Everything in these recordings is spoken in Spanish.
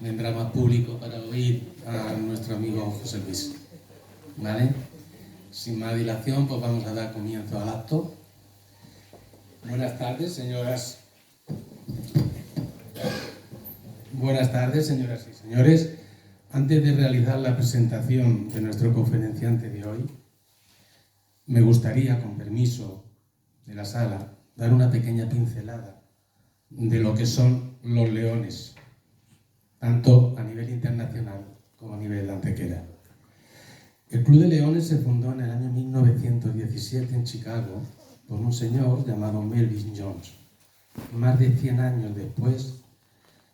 vendrá más público para oír a nuestro amigo José Luis. ¿Vale? Sin más dilación, pues vamos a dar comienzo al acto. Buenas tardes, señoras y señores. Antes de realizar la presentación de nuestro conferenciante de hoy, me gustaría, con permiso de la sala, dar una pequeña pincelada de lo que son los leones, tanto a nivel internacional como a nivel de Antequera. El Club de Leones se fundó en el año 1917 en Chicago por un señor llamado Melvin Jones. Más de 100 años después,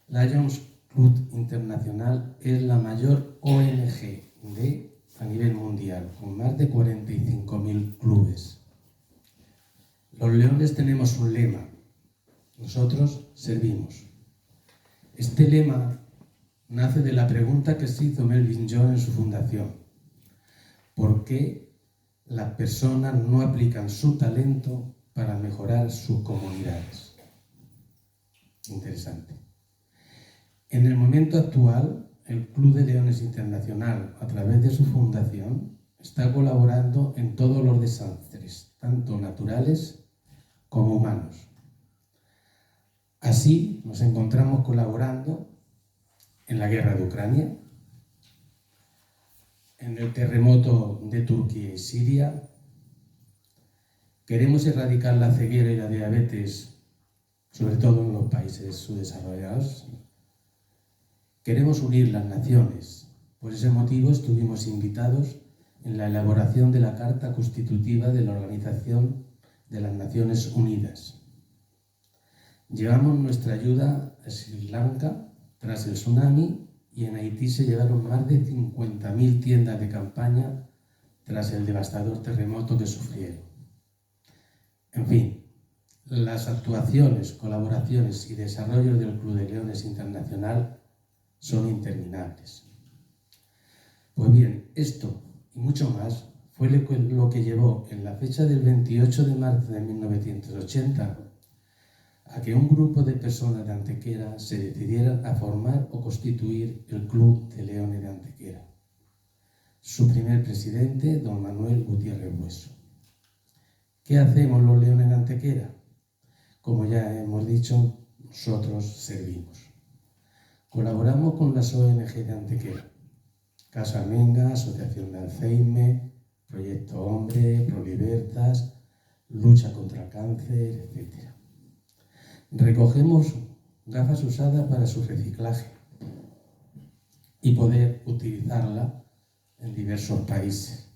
Lions Club Internacional es la mayor ONG a nivel mundial, con más de 45.000 clubes. Los leones tenemos un lema: nosotros servimos. Este lema nace de la pregunta que se hizo Melvin Jones en su fundación: ¿por qué las personas no aplican su talento para mejorar sus comunidades? Interesante. En el momento actual, el Club de Leones Internacional, a través de su fundación, está colaborando en todos los desastres, tanto naturales como humanos. Así, nos encontramos colaborando en la guerra de Ucrania, en el terremoto de Turquía y Siria. Queremos erradicar la ceguera y la diabetes, sobre todo en los países subdesarrollados. Queremos unir las naciones. Por ese motivo estuvimos invitados en la elaboración de la Carta Constitutiva de la Organización de las Naciones Unidas. Llevamos nuestra ayuda a Sri Lanka tras el tsunami, y en Haití se llevaron más de 50.000 tiendas de campaña tras el devastador terremoto que sufrieron. En fin, las actuaciones, colaboraciones y desarrollos del Club de Leones Internacional son interminables. Pues bien, esto y mucho más fue lo que llevó en la fecha del 28 de marzo de 1980 a que un grupo de personas de Antequera se decidieran a formar o constituir el Club de Leones de Antequera. Su primer presidente, don Manuel Gutiérrez Bueso. ¿Qué hacemos los leones de Antequera? Como ya hemos dicho, nosotros servimos. Colaboramos con las ONG de Antequera: Casa Menga, Asociación de Alzheimer, Proyecto Hombre, Prolibertas, Lucha contra el Cáncer, etc. Recogemos gafas usadas para su reciclaje y poder utilizarla en diversos países.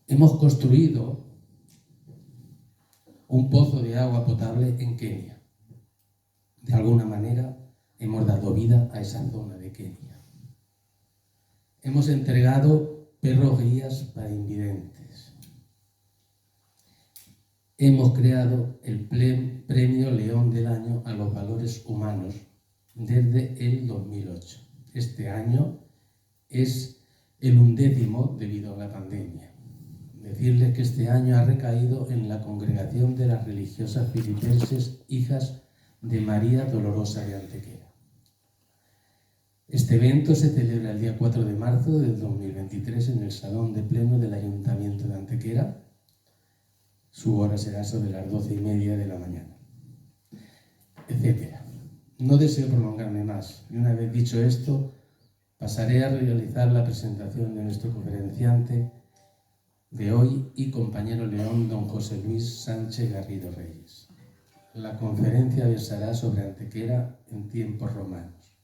Hemos construido un pozo de agua potable en Kenia. De alguna manera hemos dado vida a esa zona de Kenia. Hemos entregado perros guías para invidentes. Hemos creado el Premio León del Año a los valores humanos desde el 2008. Este año es el 11º debido a la pandemia. Decirles que este año ha recaído en la Congregación de las Religiosas Filipenses Hijas de María Dolorosa de Antequera. Este evento se celebra el día 4 de marzo del 2023 en el Salón de Pleno del Ayuntamiento de Antequera. Su hora será sobre las 12:30 de la mañana, etc. No deseo prolongarme más, y una vez dicho esto, pasaré a realizar la presentación de nuestro conferenciante de hoy y compañero león, don José Luis Sánchez Garrido Reyes. La conferencia versará sobre Antequera en tiempos romanos.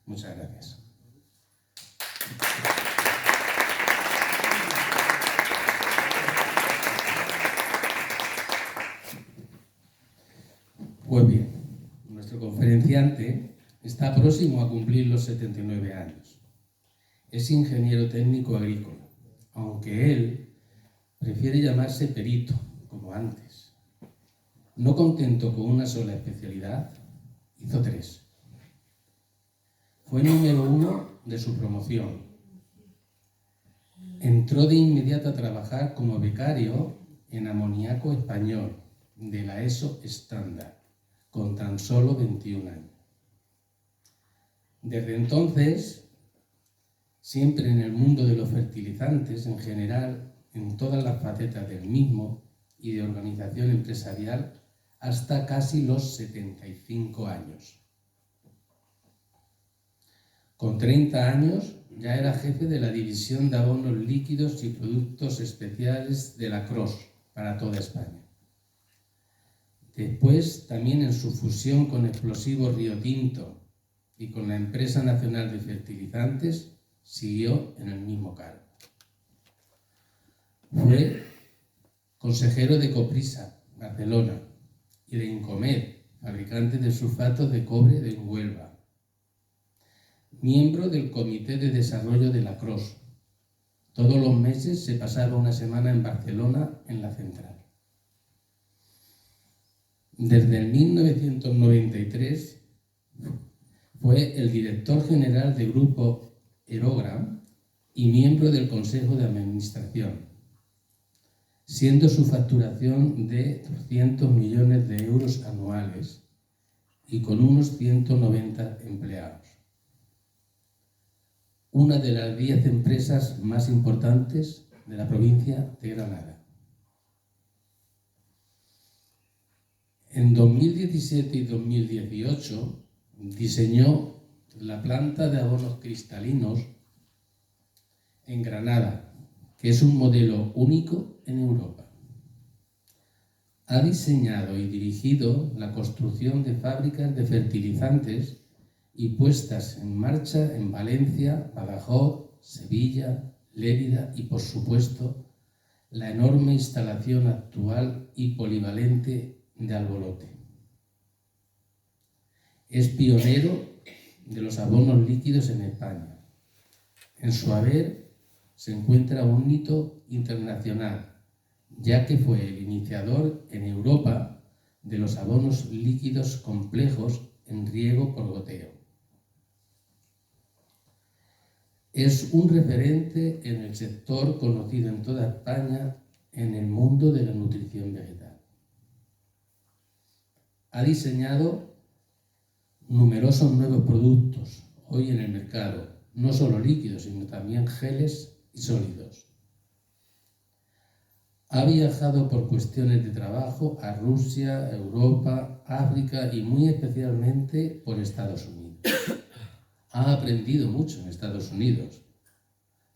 Muchas gracias. Pues bien, nuestro conferenciante está próximo a cumplir los 79 años. Es ingeniero técnico agrícola, aunque él prefiere llamarse perito, como antes. No contento con una sola especialidad, hizo 3. Fue número 1 de su promoción. Entró de inmediato a trabajar como becario en amoníaco español de la ESO estándar, con tan solo 21 años. Desde entonces, siempre en el mundo de los fertilizantes en general, en todas las facetas del mismo y de organización empresarial, hasta casi los 75 años. Con 30 años ya era jefe de la división de abonos líquidos y productos especiales de la Cros para toda España. Después, también en su fusión con Explosivos Río Tinto y con la Empresa Nacional de Fertilizantes, siguió en el mismo cargo. Fue consejero de Coprisa, Barcelona, y de Incomed, fabricante de sulfatos de cobre de Huelva. Miembro del Comité de Desarrollo de la Cros. Todos los meses se pasaba una semana en Barcelona, en la central. Desde el 1993 fue el director general del Grupo Erogra y miembro del Consejo de Administración, siendo su facturación de 200 millones de euros anuales y con unos 190 empleados. Una de las 10 empresas más importantes de la provincia de Granada. En 2017 y 2018 diseñó la planta de abonos cristalinos en Granada, que es un modelo único en Europa. Ha diseñado y dirigido la construcción de fábricas de fertilizantes y puestas en marcha en Valencia, Badajoz, Sevilla, Lérida y, por supuesto, la enorme instalación actual y polivalente de Albolote. Es pionero de los abonos líquidos en España. En su haber se encuentra un hito internacional, ya que fue el iniciador en Europa de los abonos líquidos complejos en riego por goteo. Es un referente en el sector conocido en toda España en el mundo de la nutrición vegetal. Ha diseñado numerosos nuevos productos hoy en el mercado, no solo líquidos, sino también geles y sólidos. Ha viajado por cuestiones de trabajo a Rusia, Europa, África y muy especialmente por Estados Unidos. Ha aprendido mucho en Estados Unidos.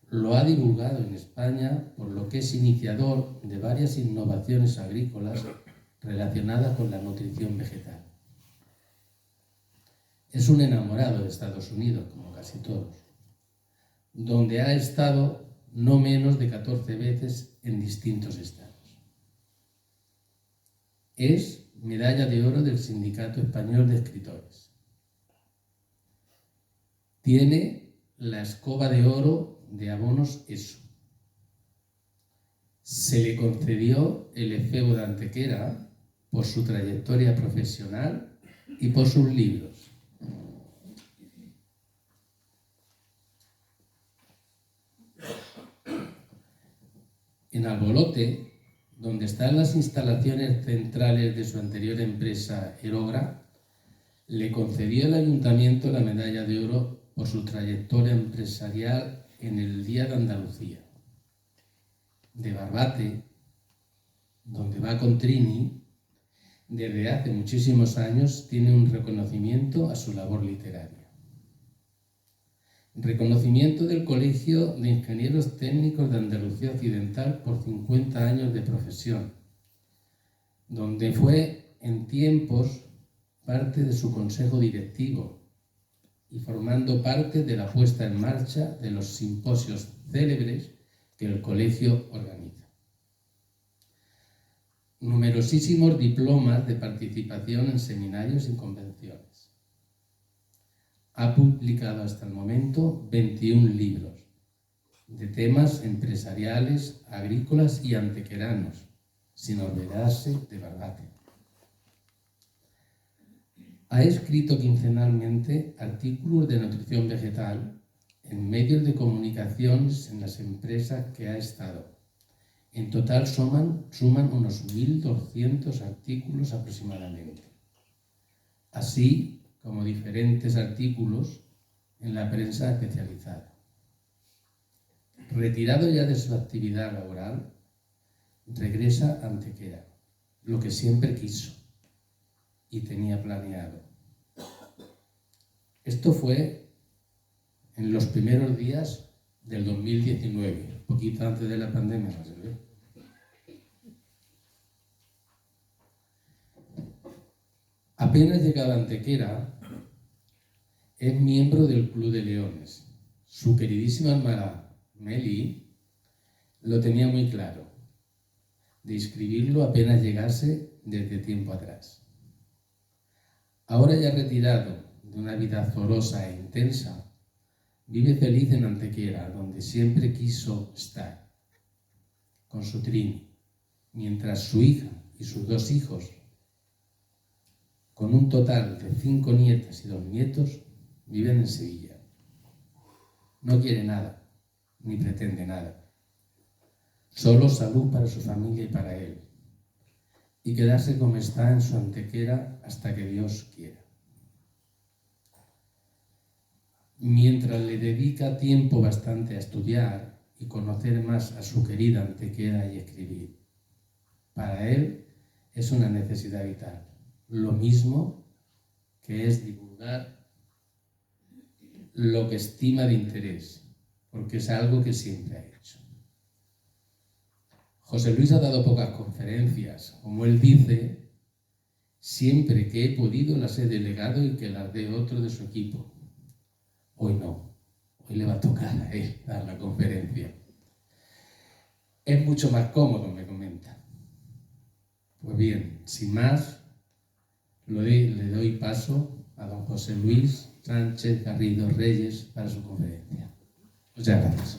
Lo ha divulgado en España, por lo que es iniciador de varias innovaciones agrícolas relacionadas con la nutrición vegetal. Es un enamorado de Estados Unidos, como casi todos, donde ha estado no menos de 14 veces en distintos estados. Es medalla de oro del Sindicato Español de Escritores. Tiene la escoba de oro de abonos ESO. Se le concedió el efebo de Antequera por su trayectoria profesional y por sus libros. En Albolote, donde están las instalaciones centrales de su anterior empresa Erogra, le concedió el ayuntamiento la medalla de oro por su trayectoria empresarial en el Día de Andalucía. De Barbate, donde va con Trini, desde hace muchísimos años tiene un reconocimiento a su labor literaria. Reconocimiento del Colegio de Ingenieros Técnicos de Andalucía Occidental por 50 años de profesión, donde fue en tiempos parte de su consejo directivo y formando parte de la puesta en marcha de los simposios célebres que el colegio organiza. Numerosísimos diplomas de participación en seminarios y convenciones. Ha publicado hasta el momento 21 libros de temas empresariales, agrícolas y antequeranos, sin olvidarse de Barbate. Ha escrito quincenalmente artículos de nutrición vegetal en medios de comunicación en las empresas que ha estado. En total suman unos 1.200 artículos aproximadamente. así como diferentes artículos en la prensa especializada. Retirado ya de su actividad laboral, regresa a Antequera, lo que siempre quiso y tenía planeado. Esto fue en los primeros días del 2019, poquito antes de la pandemia, ¿no se ve? Apenas llegado a Antequera, es miembro del Club de Leones. Su queridísima hermana Meli lo tenía muy claro, de inscribirlo apenas llegase desde tiempo atrás. Ahora ya retirado de una vida azorosa e intensa, vive feliz en Antequera, donde siempre quiso estar, con su Trini, mientras su hija y sus 2 hijos, con un total de 5 nietas y 2 nietos, viven en Sevilla. No quiere nada, ni pretende nada. Solo salud para su familia y para él. Y quedarse como está en su Antequera hasta que Dios quiera. Mientras le dedica tiempo bastante a estudiar y conocer más a su querida Antequera y escribir. Para él es una necesidad vital. Lo mismo que es divulgar lo que estima de interés, porque es algo que siempre ha hecho. José Luis ha dado pocas conferencias, como él dice, siempre que he podido las he delegado y que las dé otro de su equipo. Hoy no, hoy le va a tocar a él dar la conferencia. Es mucho más cómodo, me comenta. Pues bien, sin más, le doy paso a don José Luis Sánchez Garrido Reyes para su conferencia. Muchas gracias.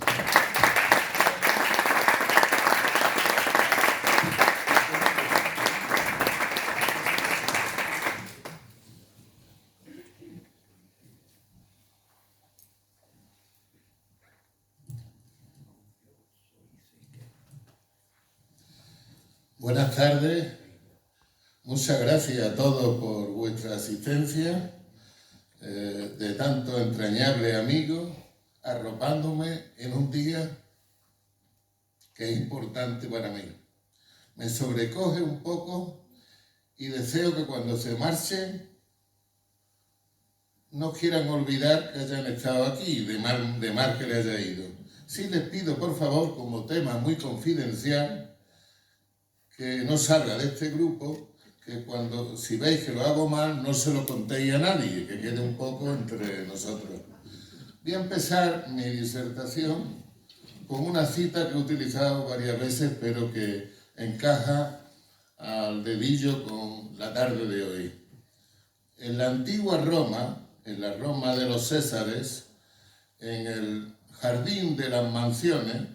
Buenas tardes, muchas gracias a todos por vuestra asistencia, de tanto entrañable amigo, arropándome en un día que es importante para mí. Me sobrecoge un poco y deseo que cuando se marchen no quieran olvidar que hayan estado aquí, de mal que le haya ido. Sí les pido, por favor, como tema muy confidencial, que no salga de este grupo, que si veis que lo hago mal, no se lo contéis a nadie, que quede un poco entre nosotros. Voy a empezar mi disertación con una cita que he utilizado varias veces, pero que encaja al dedillo con la tarde de hoy. En la antigua Roma, en la Roma de los Césares, en el jardín de las mansiones,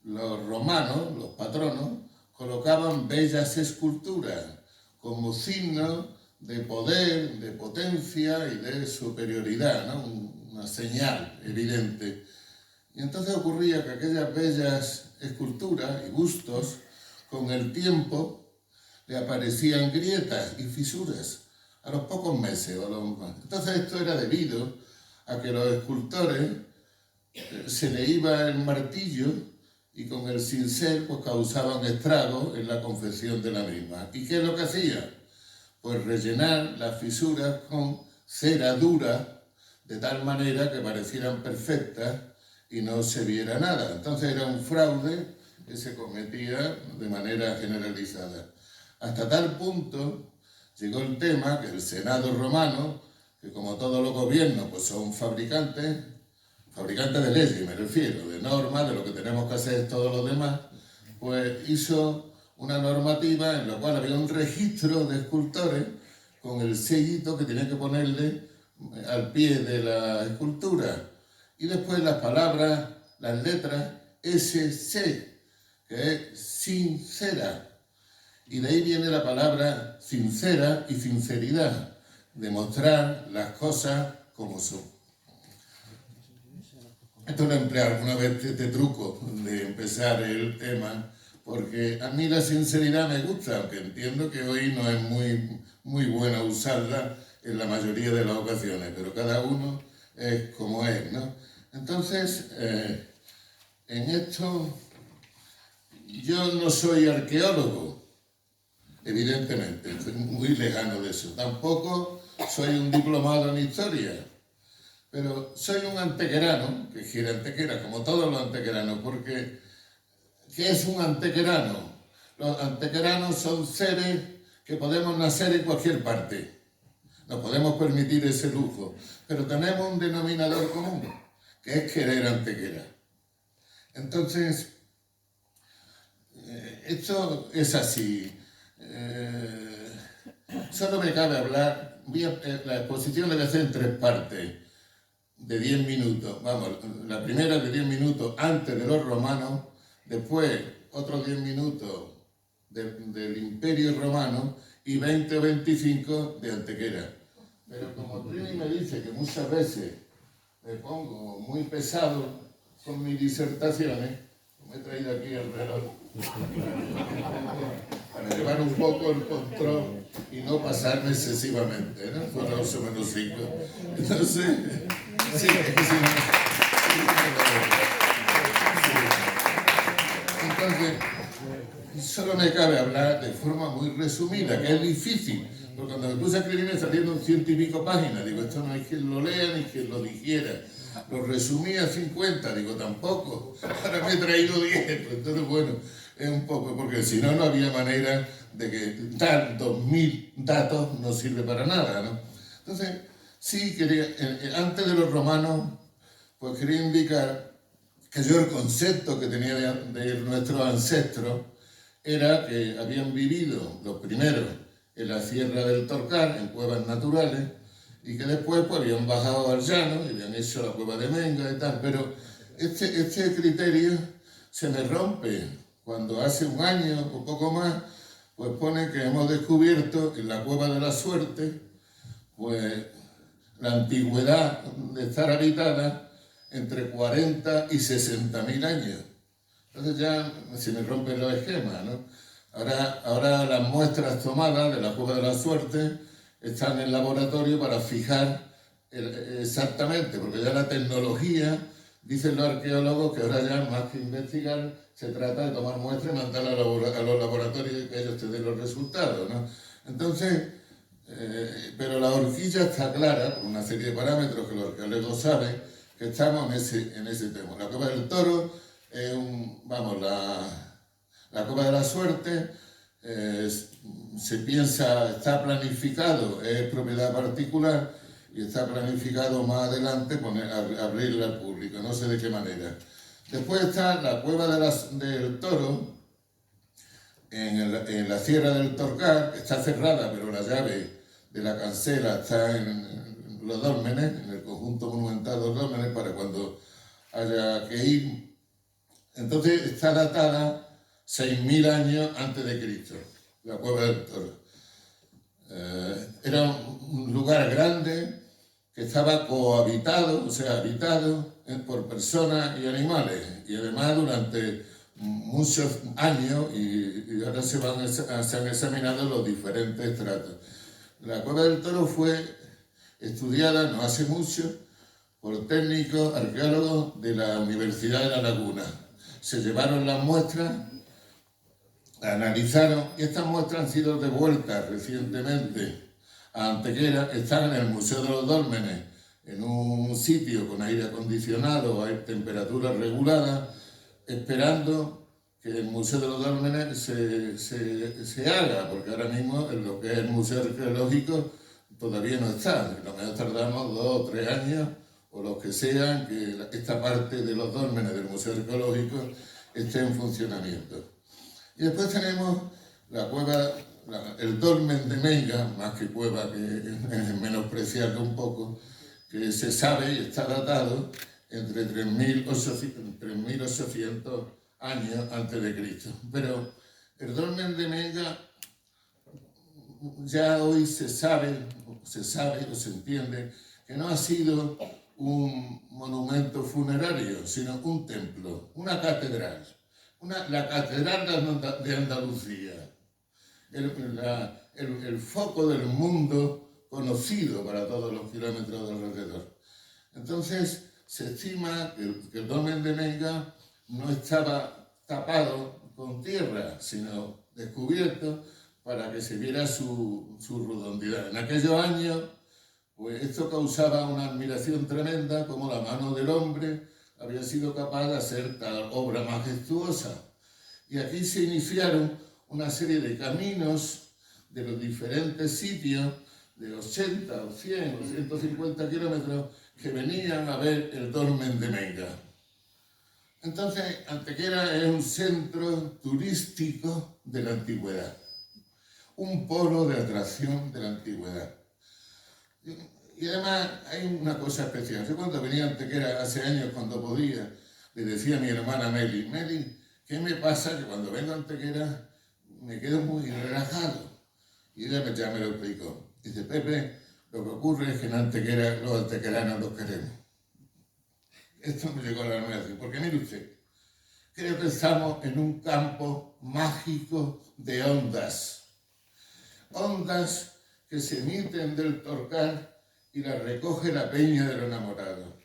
los romanos, los patronos, colocaban bellas esculturas como signo de poder, de potencia y de superioridad, ¿no? Una señal evidente. Y entonces ocurría que aquellas bellas esculturas y bustos, con el tiempo, le aparecían grietas y fisuras a los pocos meses. Entonces esto era debido a que los escultores se le iba el martillo y con el cincel pues causaban estragos en la confección de la misma. ¿Y qué es lo que hacía? Pues rellenar las fisuras con cera dura de tal manera que parecieran perfectas y no se viera nada. Entonces era un fraude que se cometía de manera generalizada. Hasta tal punto llegó el tema que el Senado romano, que como todos los gobiernos pues son fabricantes de leyes, me refiero, de normas, de lo que tenemos que hacer todos los demás, pues hizo una normativa en la cual había un registro de escultores con el sellito que tenía que ponerle al pie de la escultura. Y después las palabras, las letras SC, que es sincera. Y de ahí viene la palabra sincera y sinceridad, demostrar las cosas como son. Esto lo he empleado alguna vez, este truco de empezar el tema, porque a mí la sinceridad me gusta, aunque entiendo que hoy no es muy buena usarla en la mayoría de las ocasiones, pero cada uno es como es, ¿no? Entonces, en esto, yo no soy arqueólogo, evidentemente, estoy muy lejano de eso. Tampoco soy un diplomado en historia, pero soy un antequerano, que gira Antequera, como todos los antequeranos, porque ¿qué es un antequerano? Los antequeranos son seres que podemos nacer en cualquier parte. Nos podemos permitir ese lujo, pero tenemos un denominador común, que es querer Antequera. Entonces, esto es así. Solo me cabe hablar, la exposición la voy a hacer en 3 partes, de 10 minutos. Vamos, la primera de 10 minutos antes de los romanos, después otros 10 minutos del Imperio Romano y 20 o 25 de Antequera. Pero como Trini me dice que muchas veces me pongo muy pesado con mis disertaciones, me he traído aquí el reloj para llevar un poco el control y no pasarme excesivamente, ¿no? Son las 8 menos 5. Entonces, sí, entonces, solo me cabe hablar de forma muy resumida, que es difícil, porque cuando me puse a escribir me salieron 100 y pico páginas, digo, esto no hay quien lo lea ni quien lo digiera. Lo resumí a 50, digo, tampoco, ahora me he traído 10, pues entonces bueno, es un poco, porque si no, no había manera de que dar 2000 datos no sirve para nada, ¿no? Entonces, sí, quería, antes de los romanos, pues quería indicar que yo el concepto que tenía de nuestros ancestros era que habían vivido los primeros en la Sierra del Torcar, en cuevas naturales, y que después pues, habían bajado al llano y habían hecho la cueva de Menga y tal, pero este criterio se me rompe cuando hace un año o poco más, pues pone que hemos descubierto en la Cueva de la Suerte, pues la antigüedad de estar habitada entre 40 y 60.000 años. Entonces ya se me rompen los esquemas, ¿no? Ahora las muestras tomadas de la Cueva de la Suerte están en el laboratorio para fijar exactamente, porque ya la tecnología, dicen los arqueólogos que ahora ya más que investigar, se trata de tomar muestras y mandarlas a los laboratorios y que ellos te den los resultados, ¿no? Entonces, pero la horquilla está clara, por una serie de parámetros que los arqueólogos saben, que estamos en ese tema. La Cueva del Toro es la Cueva de la Suerte, se piensa, está planificado, es propiedad particular y está planificado más adelante abrirla al público, no sé de qué manera. Después está la Cueva del Toro, en la Sierra del Torcar, está cerrada, pero la llave de la cancela está en los dólmenes, en el conjunto monumental de los dólmenes, para cuando haya que ir. Entonces está datada 6.000 años antes de Cristo, la Cueva del Toro. Era un lugar grande que estaba cohabitado, o sea, habitado por personas y animales, y además durante muchos años, y ahora se han examinado los diferentes estratos. La Cueva del Toro fue estudiada no hace mucho por técnicos arqueólogos de la Universidad de La Laguna. Se llevaron las muestras, analizaron, y estas muestras han sido devueltas recientemente a Antequera, están en el Museo de los Dólmenes, en un sitio con aire acondicionado, a temperatura regulada, esperando que el Museo de los Dólmenes se haga, porque ahora mismo en lo que es el Museo Arqueológico todavía no está. A lo mejor tardamos 2 o 3 años, o los que sean, que esta parte de los dólmenes del Museo Arqueológico esté en funcionamiento. Y después tenemos la cueva, el dolmen de Menga, más que cueva, que es menospreciarlo un poco, que se sabe y está datado entre 3.800 años antes de Cristo. Pero el dolmen de Menga ya hoy se sabe o se entiende que no ha sido un monumento funerario, sino un templo, una catedral, la catedral de Andalucía, el foco del mundo conocido para todos los kilómetros de alrededor. Entonces, se estima que el dolmen de Menga no estaba tapado con tierra, sino descubierto para que se viera su redondidad. En aquellos años, pues esto causaba una admiración tremenda, como la mano del hombre había sido capaz de hacer tal obra majestuosa. Y aquí se iniciaron una serie de caminos de los diferentes sitios, de 80 o 100 o 150 kilómetros, que venían a ver el dolmen de Menga. Entonces, Antequera es un centro turístico de la antigüedad, un polo de atracción de la antigüedad. Y además hay una cosa especial. Yo cuando venía a Antequera hace años, cuando podía, le decía a mi hermana Meli, ¿qué me pasa? Que cuando vengo a Antequera me quedo muy relajado. Y ella ya me lo explicó. Dice, Pepe, lo que ocurre es que en Antequera los antequeranos los queremos. Esto me llegó a la memoria. Porque mire usted, creo que estamos en un campo mágico de ondas. Ondas que se emiten del Torcal y las recoge la Peña de los Enamorados.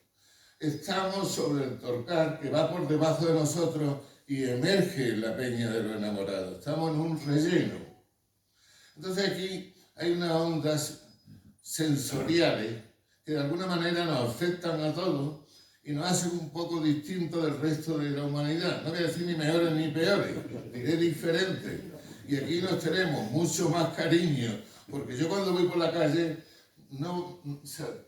Estamos sobre el Torcal que va por debajo de nosotros y emerge en la Peña de los Enamorados. Estamos en un relleno. Entonces aquí hay unas ondas sensoriales que de alguna manera nos afectan a todos y nos hacen un poco distintos del resto de la humanidad. No voy a decir ni mejores ni peores, diré diferentes. Y aquí nos tenemos mucho más cariño, porque yo cuando voy por la calle, no,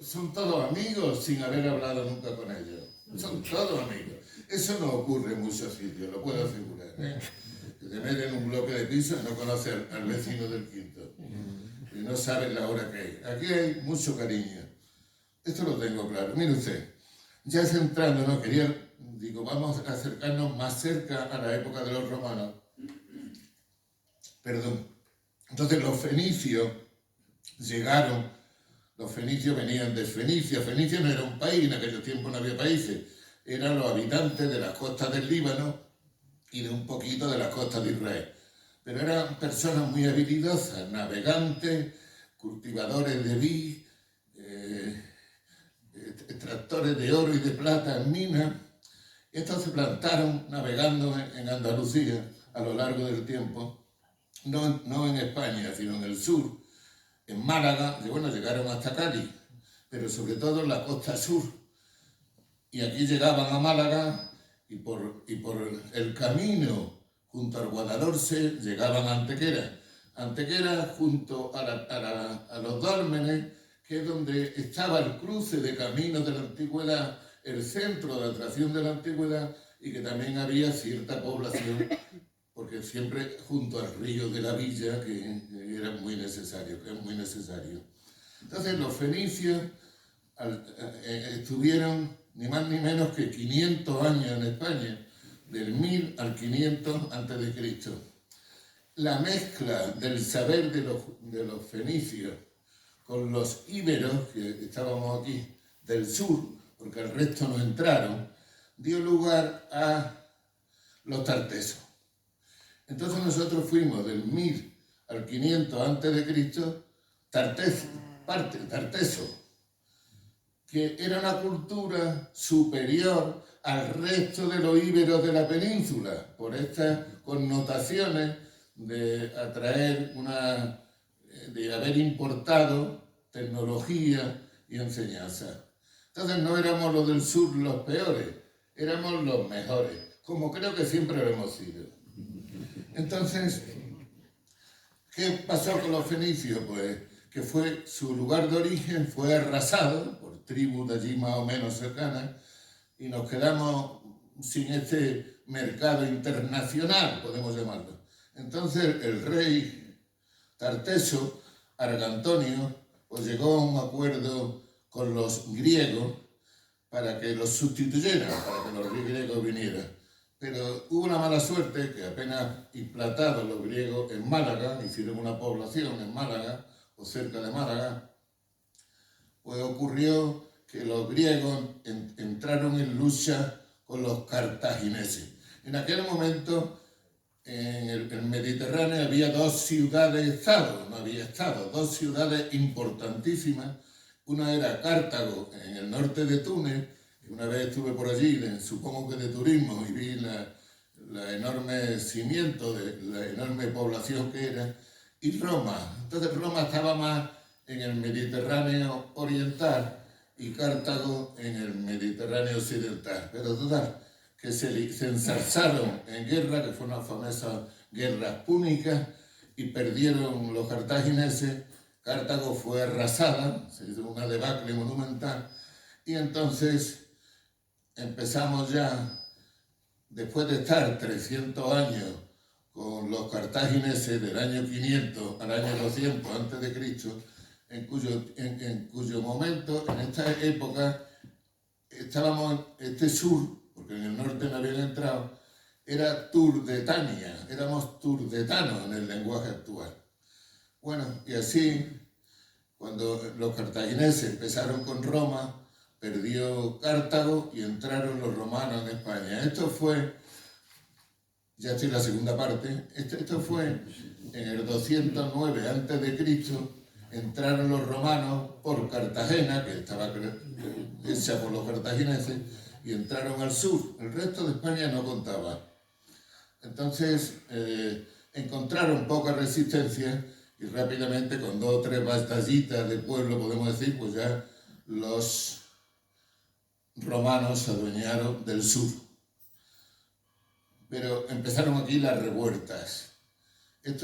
son todos amigos sin haber hablado nunca con ellos. Son todos amigos. Eso no ocurre en muchos sitios, lo puedo asegurar. Que te meten en un bloque de piso y no conoces al vecino del quinto. Y no sabes la hora que es. Aquí hay mucho cariño. Esto lo tengo claro. Mire usted, ya centrándonos, vamos a acercarnos más cerca a la época de los romanos. Perdón. Entonces los fenicios llegaron, los fenicios venían de Fenicia. Fenicia no era un país, en aquellos tiempos no había países. Eran los habitantes de las costas del Líbano y de un poquito de las costas de Israel. Pero eran personas muy habilidosas, navegantes, cultivadores de vid, extractores de oro y de plata en minas. Estos se plantaron navegando en Andalucía a lo largo del tiempo, no en España, sino en el sur, en Málaga, que bueno, llegaron hasta Cádiz, pero sobre todo en la costa sur. Y aquí llegaban a Málaga y por el camino junto al Guadalhorce llegaban a Antequera. Antequera junto a los dólmenes, que es donde estaba el cruce de caminos de la antigüedad, el centro de atracción de la antigüedad, y que también había cierta población, porque siempre junto al río de la villa, que era muy necesario, que es muy necesario. Entonces los fenicios estuvieron ni más ni menos que 500 años en España, del 1000 al 500 a.C. La mezcla del saber de los fenicios con los íberos, que estábamos aquí, del sur, porque el resto no entraron, dio lugar a los tartesos. Entonces nosotros fuimos del 1000 al 500 a.C., tarteso, que era una cultura superior al resto de los íberos de la península, por estas connotaciones de atraer de haber importado tecnología y enseñanza. Entonces no éramos los del sur los peores, éramos los mejores, como creo que siempre lo hemos sido. Entonces, ¿qué pasó con los fenicios? Pues que su lugar de origen fue arrasado por tribus de allí más o menos cercanas y nos quedamos sin este mercado internacional, podemos llamarlo. Entonces el rey Tarteso, Argantonio, pues llegó a un acuerdo con los griegos para que los sustituyeran, para que los griegos vinieran. Pero hubo una mala suerte que apenas implantados los griegos en Málaga, hicieron una población en Málaga o cerca de Málaga, pues ocurrió que los griegos entraron en lucha con los cartagineses. En aquel momento en el Mediterráneo había dos ciudades-estado, no había estado, dos ciudades importantísimas. Una era Cartago, en el norte de Túnez, que una vez estuve por allí, supongo que de turismo, y vi la enorme cimiento, la enorme población que era, y Roma. Entonces Roma estaba más en el Mediterráneo oriental y Cartago en el Mediterráneo occidental. Pero total, que se ensalzaron en guerra, que fueron las famosas guerras púnicas, y perdieron los cartagineses. Cartago fue arrasada, se hizo una debacle monumental, y entonces empezamos ya, después de estar 300 años con los cartagineses del año 500 al año 200 antes de Cristo, en cuyo momento, en esta época, estábamos, este sur, porque en el norte no habían entrado, era Turdetania, éramos turdetanos en el lenguaje actual. Bueno, y así, cuando los cartagineses empezaron con Roma, perdió Cartago y entraron los romanos en España. Esto fue, ya estoy en la segunda parte, esto fue en el 209 a.C., entraron los romanos por Cartagena, que estaba hecha por los cartagineses, y entraron al sur. El resto de España no contaba. Entonces encontraron poca resistencia y rápidamente, con 2 o 3 batallitas de pueblo, podemos decir, pues ya los romanos se adueñaron del sur. Pero empezaron aquí las revueltas. El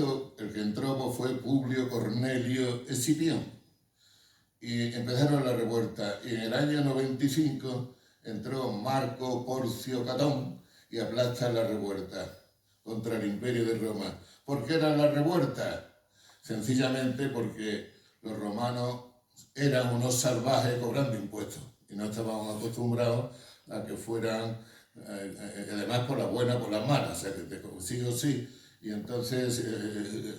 que entró pues, fue Publio Cornelio Escipión. Y empezaron las revueltas. Y en el año 95 entró Marco Porcio Catón y aplasta la revuelta contra el Imperio de Roma. ¿Por qué era la revuelta? Sencillamente porque los romanos eran unos salvajes cobrando impuestos y no estábamos acostumbrados a que fueran, además por la buena, por la mala, o sea, que sí o sí, y entonces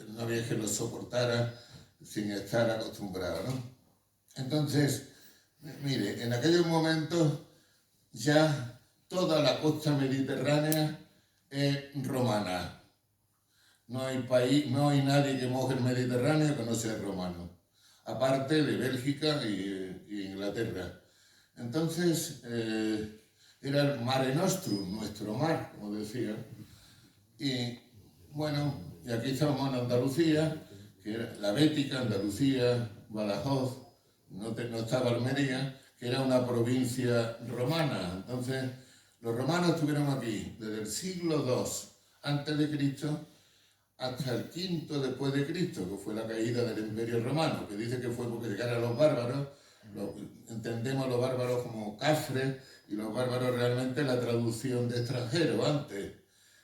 no había que los soportara sin estar acostumbrados, ¿no? Entonces, mire, en aquellos momentos ya toda la costa mediterránea es romana. No hay país, no hay nadie que moje el Mediterráneo que no sea romano, aparte de Bélgica y Inglaterra. Entonces, era el Mare Nostrum, nuestro mar, como decía. Y bueno, y aquí estamos en Andalucía, que era la Bética, Andalucía, Badajoz, no estaba Almería, que era una provincia romana. Entonces, los romanos estuvieron aquí desde el siglo II antes de Cristo hasta el V después de Cristo, que fue la caída del Imperio Romano, que dice que fue porque llegaron los bárbaros. Entendemos los bárbaros como cafres, y los bárbaros realmente la traducción de extranjero antes.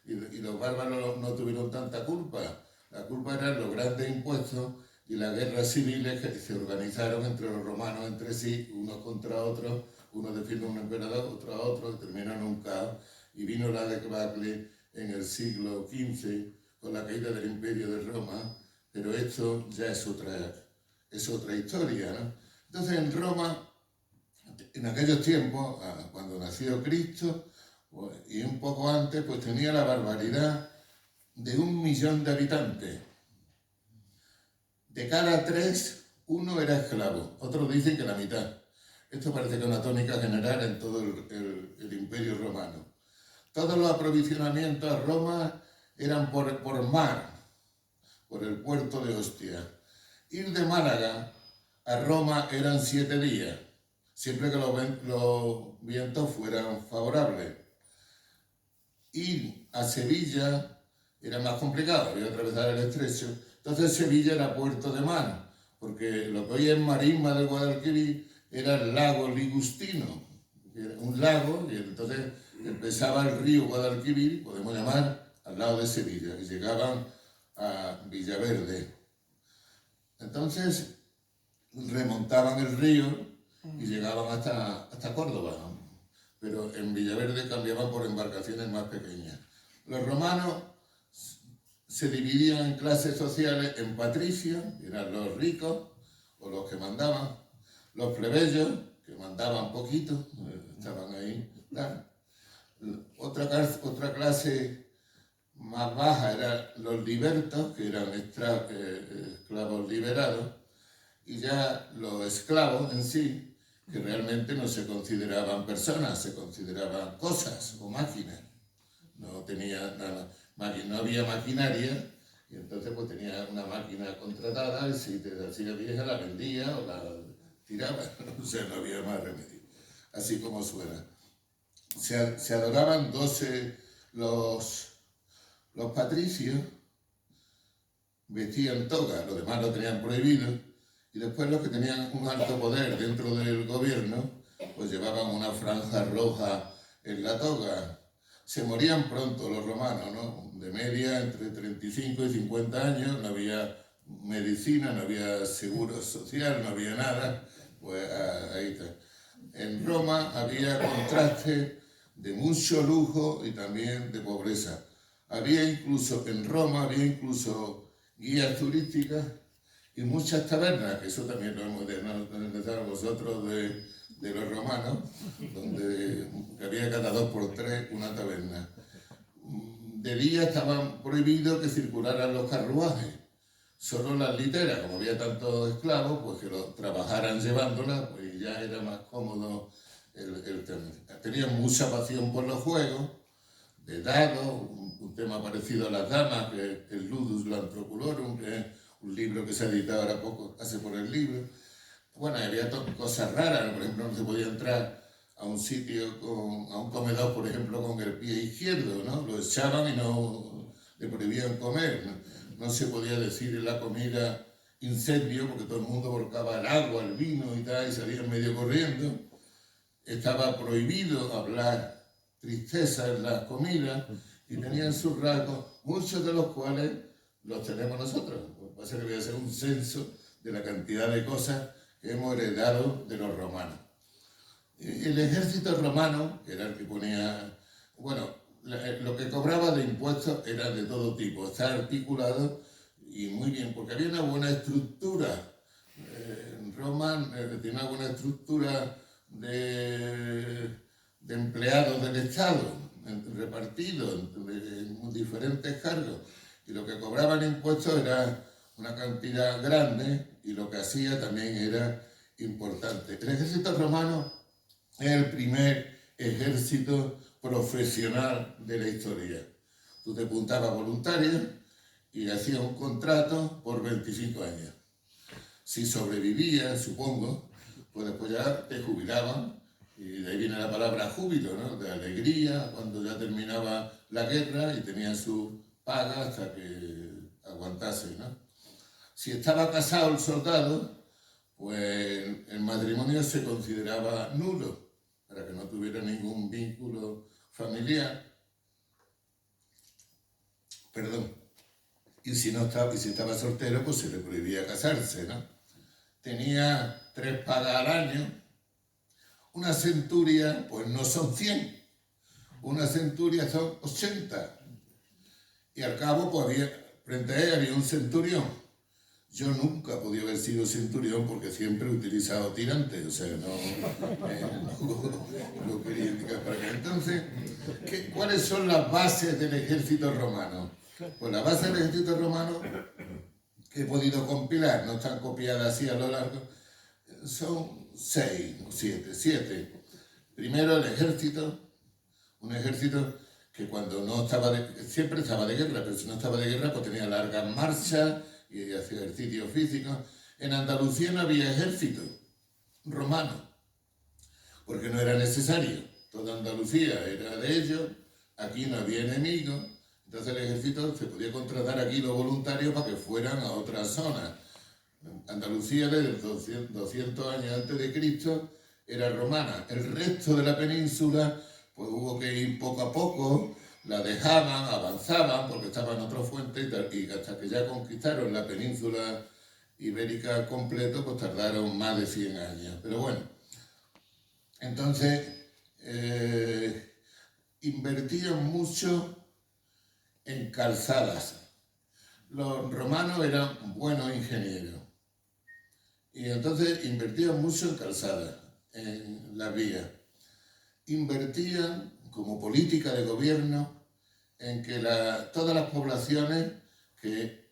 Y los bárbaros no tuvieron tanta culpa. La culpa eran los grandes impuestos y las guerras civiles que se organizaron entre los romanos entre sí, unos contra otros, uno defiende a un emperador, otro a otro, y terminan en un caos. Y vino la debacle en el siglo XV con la caída del Imperio de Roma, pero esto ya es otra historia, ¿no? Entonces en Roma, en aquellos tiempos, cuando nació Cristo, y un poco antes, pues tenía la barbaridad de 1 millón de habitantes. De cada 3, 1 era esclavo. Otros dicen que la mitad. Esto parece que es una tónica general en todo el Imperio Romano. Todos los aprovisionamientos a Roma eran por mar, por el puerto de Ostia. Ir de Málaga a Roma eran 7 días, siempre que los vientos fueran favorables. Ir a Sevilla era más complicado, había que atravesar el estrecho. Entonces Sevilla era puerto de mar, porque lo que hoy es Marisma del Guadalquivir era el lago Ligustino, que era un lago, y entonces empezaba el río Guadalquivir, podemos llamar, al lado de Sevilla, y llegaban a Villaverde. Entonces remontaban el río y llegaban hasta Córdoba, ¿no? Pero en Villaverde cambiaban por embarcaciones más pequeñas. Los romanos se dividían en clases sociales en patricios, que eran los ricos o los que mandaban, los plebeyos, que mandaban poquito, estaban ahí. Otra clase más baja eran los libertos, que eran esclavos liberados, y ya los esclavos en sí, que realmente no se consideraban personas, se consideraban cosas o máquinas. No tenía nada, no había maquinaria, y entonces pues tenía una máquina contratada y si te hacía vieja la vendía o la tiraba, o sea, no había más remedio, así como suena. Se adoraban 12 los patricios, vestían toga, los demás lo tenían prohibido, y después los que tenían un alto poder dentro del gobierno, pues llevaban una franja roja en la toga. Se morían pronto los romanos, ¿no? De media entre 35 y 50 años, no había medicina, no había seguro social, no había nada, pues ahí está. En Roma había contraste de mucho lujo y también de pobreza. En Roma había incluso guías turísticas y muchas tabernas, que eso también lo hemos de vosotros de los romanos, donde había cada 2 por 3 una taberna. De día estaban prohibidos que circularan los carruajes, solo las literas, como había tantos esclavos, pues que los trabajaran llevándolas, pues ya era más cómodo el tema. Tenían mucha pasión por los juegos, de dados, un tema parecido a las damas, que es el Ludus Anthropulorum, que es un libro que se ha editado ahora poco, hace por el libro. Bueno, había cosas raras, por ejemplo, no se podía entrar a un sitio, a un comedor, por ejemplo, con el pie izquierdo, ¿no? Lo echaban y no le prohibían comer, no se podía decir en la comida incendio, porque todo el mundo volcaba el agua, el vino y tal, y salían medio corriendo. Estaba prohibido hablar tristeza en las comidas y tenían sus rasgos, muchos de los cuales los tenemos nosotros. Pues pasa que voy a hacer un censo de la cantidad de cosas que hemos heredado de los romanos. El ejército romano, que era el que ponía, bueno, lo que cobraba de impuestos era de todo tipo, está articulado y muy bien, porque había una buena estructura. Roma tiene una buena estructura de empleados del Estado, repartidos en diferentes cargos, y lo que cobraban impuestos era una cantidad grande y lo que hacía también era importante. El ejército romano es el primer ejército profesional de la historia. Tú te apuntabas voluntario y hacías un contrato por 25 años. Si sobrevivías, supongo, pues después ya te jubilaban, y de ahí viene la palabra júbilo, ¿no? De alegría, cuando ya terminaba la guerra y tenía su paga hasta que aguantase, ¿no? Si estaba casado el soldado, pues el matrimonio se consideraba nulo, para que no tuviera ningún vínculo familiar. Perdón. Y si estaba soltero, pues se le prohibía casarse, ¿no? Tenía 3 pagas al año. Una centuria, pues no son 100. Una centuria son 80. Y al cabo, pues frente a él había un centurión. Yo nunca podía haber sido centurión porque siempre he utilizado tirante, o sea, no quería indicar para qué. Entonces, ¿cuáles son las bases del ejército romano? Pues las bases del ejército romano que he podido compilar, no están copiadas así a lo largo, son 6 o 7. Primero el ejército, un ejército que cuando no estaba siempre estaba de guerra, pero si no estaba de guerra pues tenía largas marchas y hacía ejercicio físico. En Andalucía no había ejército romano, porque no era necesario. Toda Andalucía era de ellos, aquí no había enemigos, entonces el ejército se podía contratar aquí los voluntarios para que fueran a otras zonas. Andalucía desde 200 años antes de Cristo era romana. El resto de la península pues hubo que ir poco a poco, la dejaban, avanzaban porque estaban en otras fuentes y hasta que ya conquistaron la península ibérica completo pues tardaron más de 100 años. Pero bueno, entonces invertían mucho en calzadas. Los romanos eran buenos ingenieros y entonces invertían mucho en calzadas, en las vías. Invertían como política de gobierno en que todas las poblaciones, que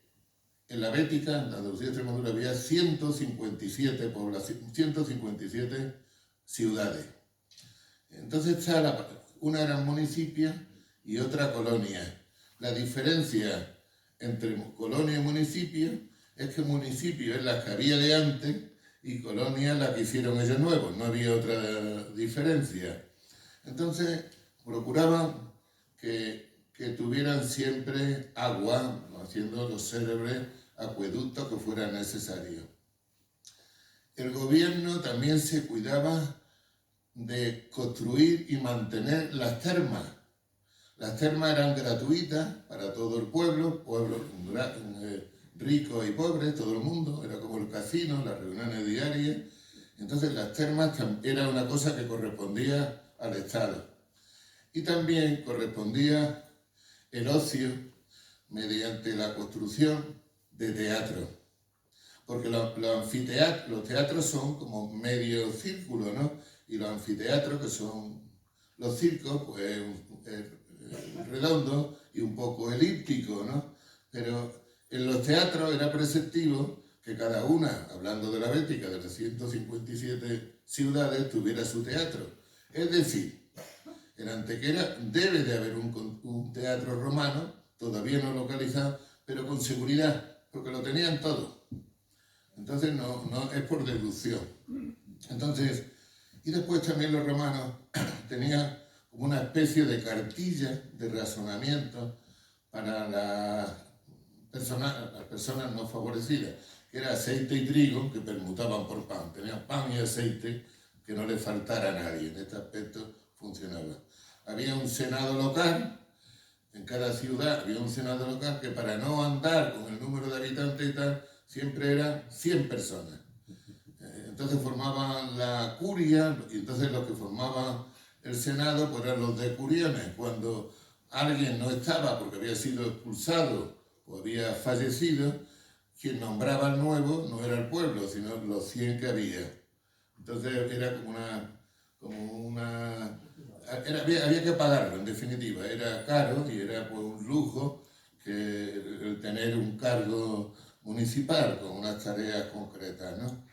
en la Bética, en Andalucía y Extremadura, había 157 ciudades. Entonces una era municipio y otra colonia. La diferencia entre colonia y municipio es que municipio es la que había de antes y colonia la que hicieron ellos nuevos, no había otra diferencia. Entonces procuraban que tuvieran siempre agua, haciendo los célebres acueductos que fueran necesarios. El gobierno también se cuidaba de construir y mantener las termas. Las termas eran gratuitas para todo el pueblo ricos y pobres, todo el mundo, era como el casino, las reuniones diarias. Entonces las termas era una cosa que correspondía al Estado. Y también correspondía el ocio mediante la construcción de teatros. Porque los teatros son como medio círculo, ¿no? Y los anfiteatros, que son los circos, pues redondo y un poco elíptico, ¿no? Pero en los teatros era preceptivo que cada una, hablando de la Bética, de las 157 ciudades, tuviera su teatro. Es decir, en Antequera debe de haber un teatro romano, todavía no localizado, pero con seguridad, porque lo tenían todo. Entonces no es por deducción. Entonces, y después también los romanos tenían como una especie de cartilla de razonamiento para las personas no favorecidas, que era aceite y trigo que permutaban por pan. Tenían pan y aceite que no le faltara a nadie. En este aspecto funcionaba. Había un senado local, en cada ciudad había un senado local que, para no andar con el número de habitantes y tal, siempre eran 100 personas. Entonces formaban la curia, y entonces los que formaban el senado pues eran los decuriones. Cuando alguien no estaba porque había sido expulsado o había fallecido, quien nombraba al nuevo no era el pueblo, sino los 100 que había. Entonces era había que pagarlo, en definitiva. Era caro y era pues un lujo que el tener un cargo municipal con unas tareas concretas, ¿no?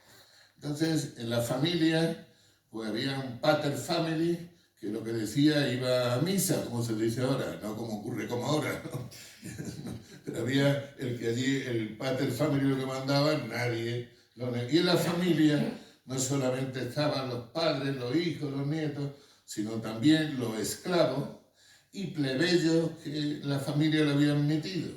Entonces, en la familia, pues había un pater family que lo que decía iba a misa, como se dice ahora, no como ocurre como ahora, ¿no? Pero había el pater family lo que mandaba, nadie. Y en la familia no solamente estaban los padres, los hijos, los nietos, sino también los esclavos y plebeyos que la familia le habían metido.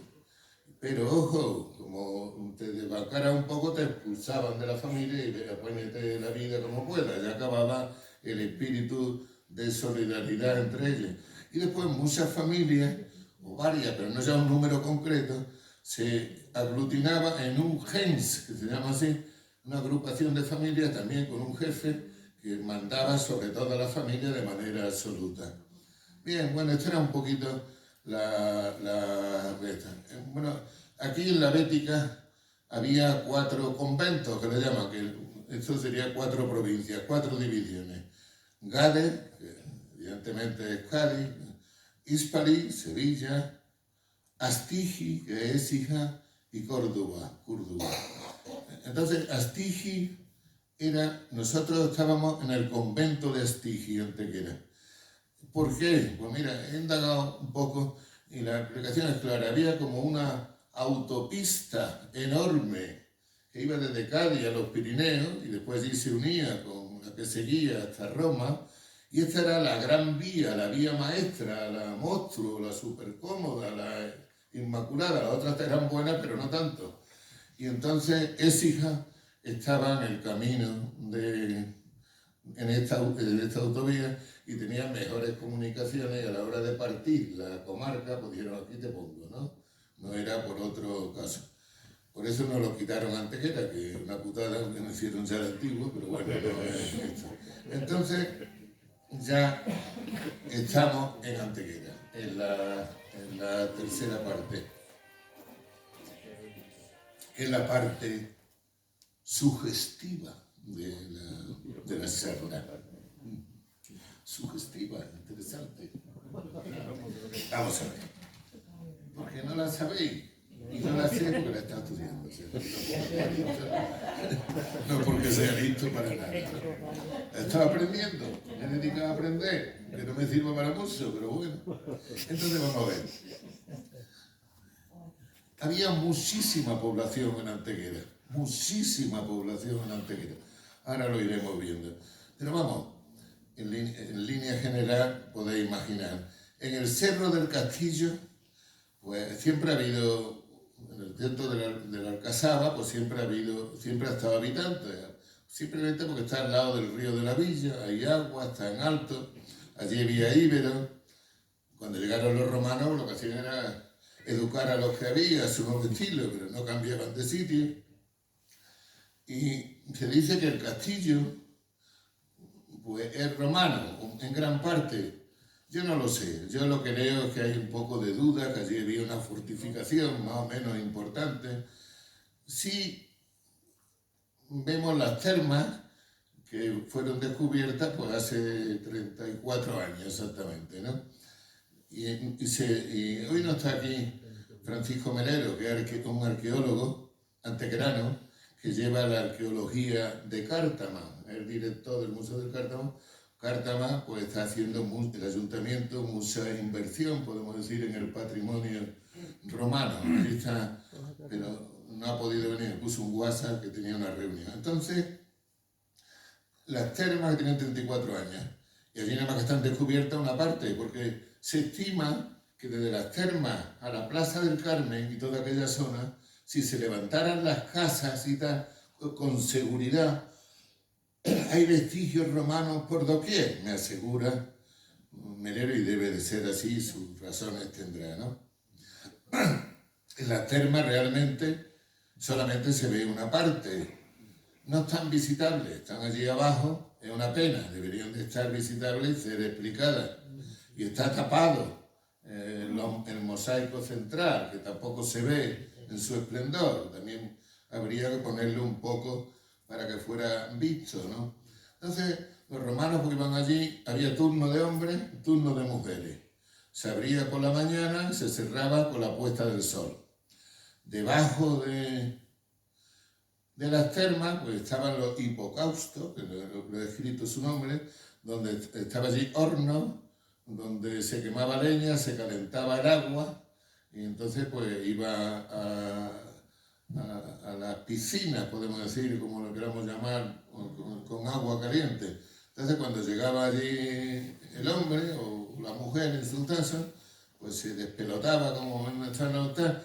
Pero ojo, como te desbancara un poco, te expulsaban de la familia y apóñate la vida como puedas. Ya acababa el espíritu de solidaridad entre ellos. Y después muchas familias, o varias, pero no ya un número concreto, se aglutinaba en un gens, que se llama así, una agrupación de familias también con un jefe que mandaba sobre toda la familia de manera absoluta. Bien, bueno, esto era un poquito la resta. Bueno, aquí en la Bética había 4 conventos, que le llaman, que esto sería 4 provincias, 4 divisiones. Gades, que evidentemente es Cádiz, Hispali, Sevilla, Astigi, que es Écija, y Córdoba. Entonces, Astigi nosotros estábamos en el convento de Astigi, Antequera. ¿Por qué? Pues mira, he indagado un poco y la explicación es clara. Había como una autopista enorme que iba desde Cádiz a los Pirineos y después allí se unía con la que seguía hasta Roma, y esta era la gran vía, la vía maestra, la monstruo, la supercómoda, la inmaculada. Las otras eran buenas, pero no tanto. Y entonces Écija estaba en el camino en esta autovía y tenía mejores comunicaciones, y a la hora de partir la comarca, pues dijeron, aquí te pongo, ¿no? No era por otro caso. Por eso nos lo quitaron Antequera, que es una putada, que no hicieron ya de antiguo, pero bueno, no es esto. Entonces, ya estamos en Antequera, en la tercera parte, que es la parte sugestiva de la charla. Sugestiva, interesante. Vamos a ver. Porque no la sabéis. Y no la sé porque la he estado estudiando. O sea, no porque sea listo para nada. La estaba aprendiendo. Me he dedicado a aprender. Que no me sirva para mucho, pero bueno. Entonces vamos a ver. Había muchísima población en Antequera. Muchísima población en Antequera. Ahora lo iremos viendo. Pero vamos, en línea general podéis imaginar. En el Cerro del Castillo, pues siempre ha habido, dentro de la Alcazaba, pues siempre ha estado habitante. Simplemente porque está al lado del río de la Villa, hay agua, está en alto, allí había íberos. Cuando llegaron los romanos, lo que hacían era educar a los que había a su nuevo estilo, pero no cambiaban de sitio. Y se dice que el castillo pues, es romano, en gran parte. Yo no lo sé, yo lo que leo es que hay un poco de duda, que allí había una fortificación más o menos importante. Sí vemos las termas que fueron descubiertas pues hace 34 años exactamente, ¿no? Y hoy no está aquí Francisco Melero, que es un arqueólogo antequerano, que lleva la arqueología de Cártama, es el director del Museo de Cártama. Cártama pues está haciendo el ayuntamiento mucha inversión, podemos decir, en el patrimonio romano. Ahí está, pero no ha podido venir, puso un WhatsApp que tenía una reunión. Entonces, las termas que tienen 34 años, y allí nada más que están descubiertas una parte, porque se estima que desde las termas a la Plaza del Carmen y toda aquella zona, si se levantaran las casas y tal, con seguridad, hay vestigios romanos por doquier, me asegura Melero, y debe de ser así, sus razones tendrá, ¿no? En las termas realmente solamente se ve una parte, no están visitables, están allí abajo, es una pena, deberían de estar visitables y ser explicadas. Y está tapado el mosaico central, que tampoco se ve en su esplendor, también habría que ponerle un poco para que fuera visto, ¿no? Entonces, los romanos que iban allí, había turno de hombres, turno de mujeres. Se abría por la mañana, se cerraba con la puesta del sol. Debajo de las termas, pues estaban los hipocaustos, que lo he escrito su nombre, donde estaba allí horno, donde se quemaba leña, se calentaba el agua, y entonces pues iba a las piscinas, podemos decir, como lo queramos llamar, con agua caliente. Entonces cuando llegaba allí el hombre o la mujer en su caso, pues se despelotaba como en nuestra nota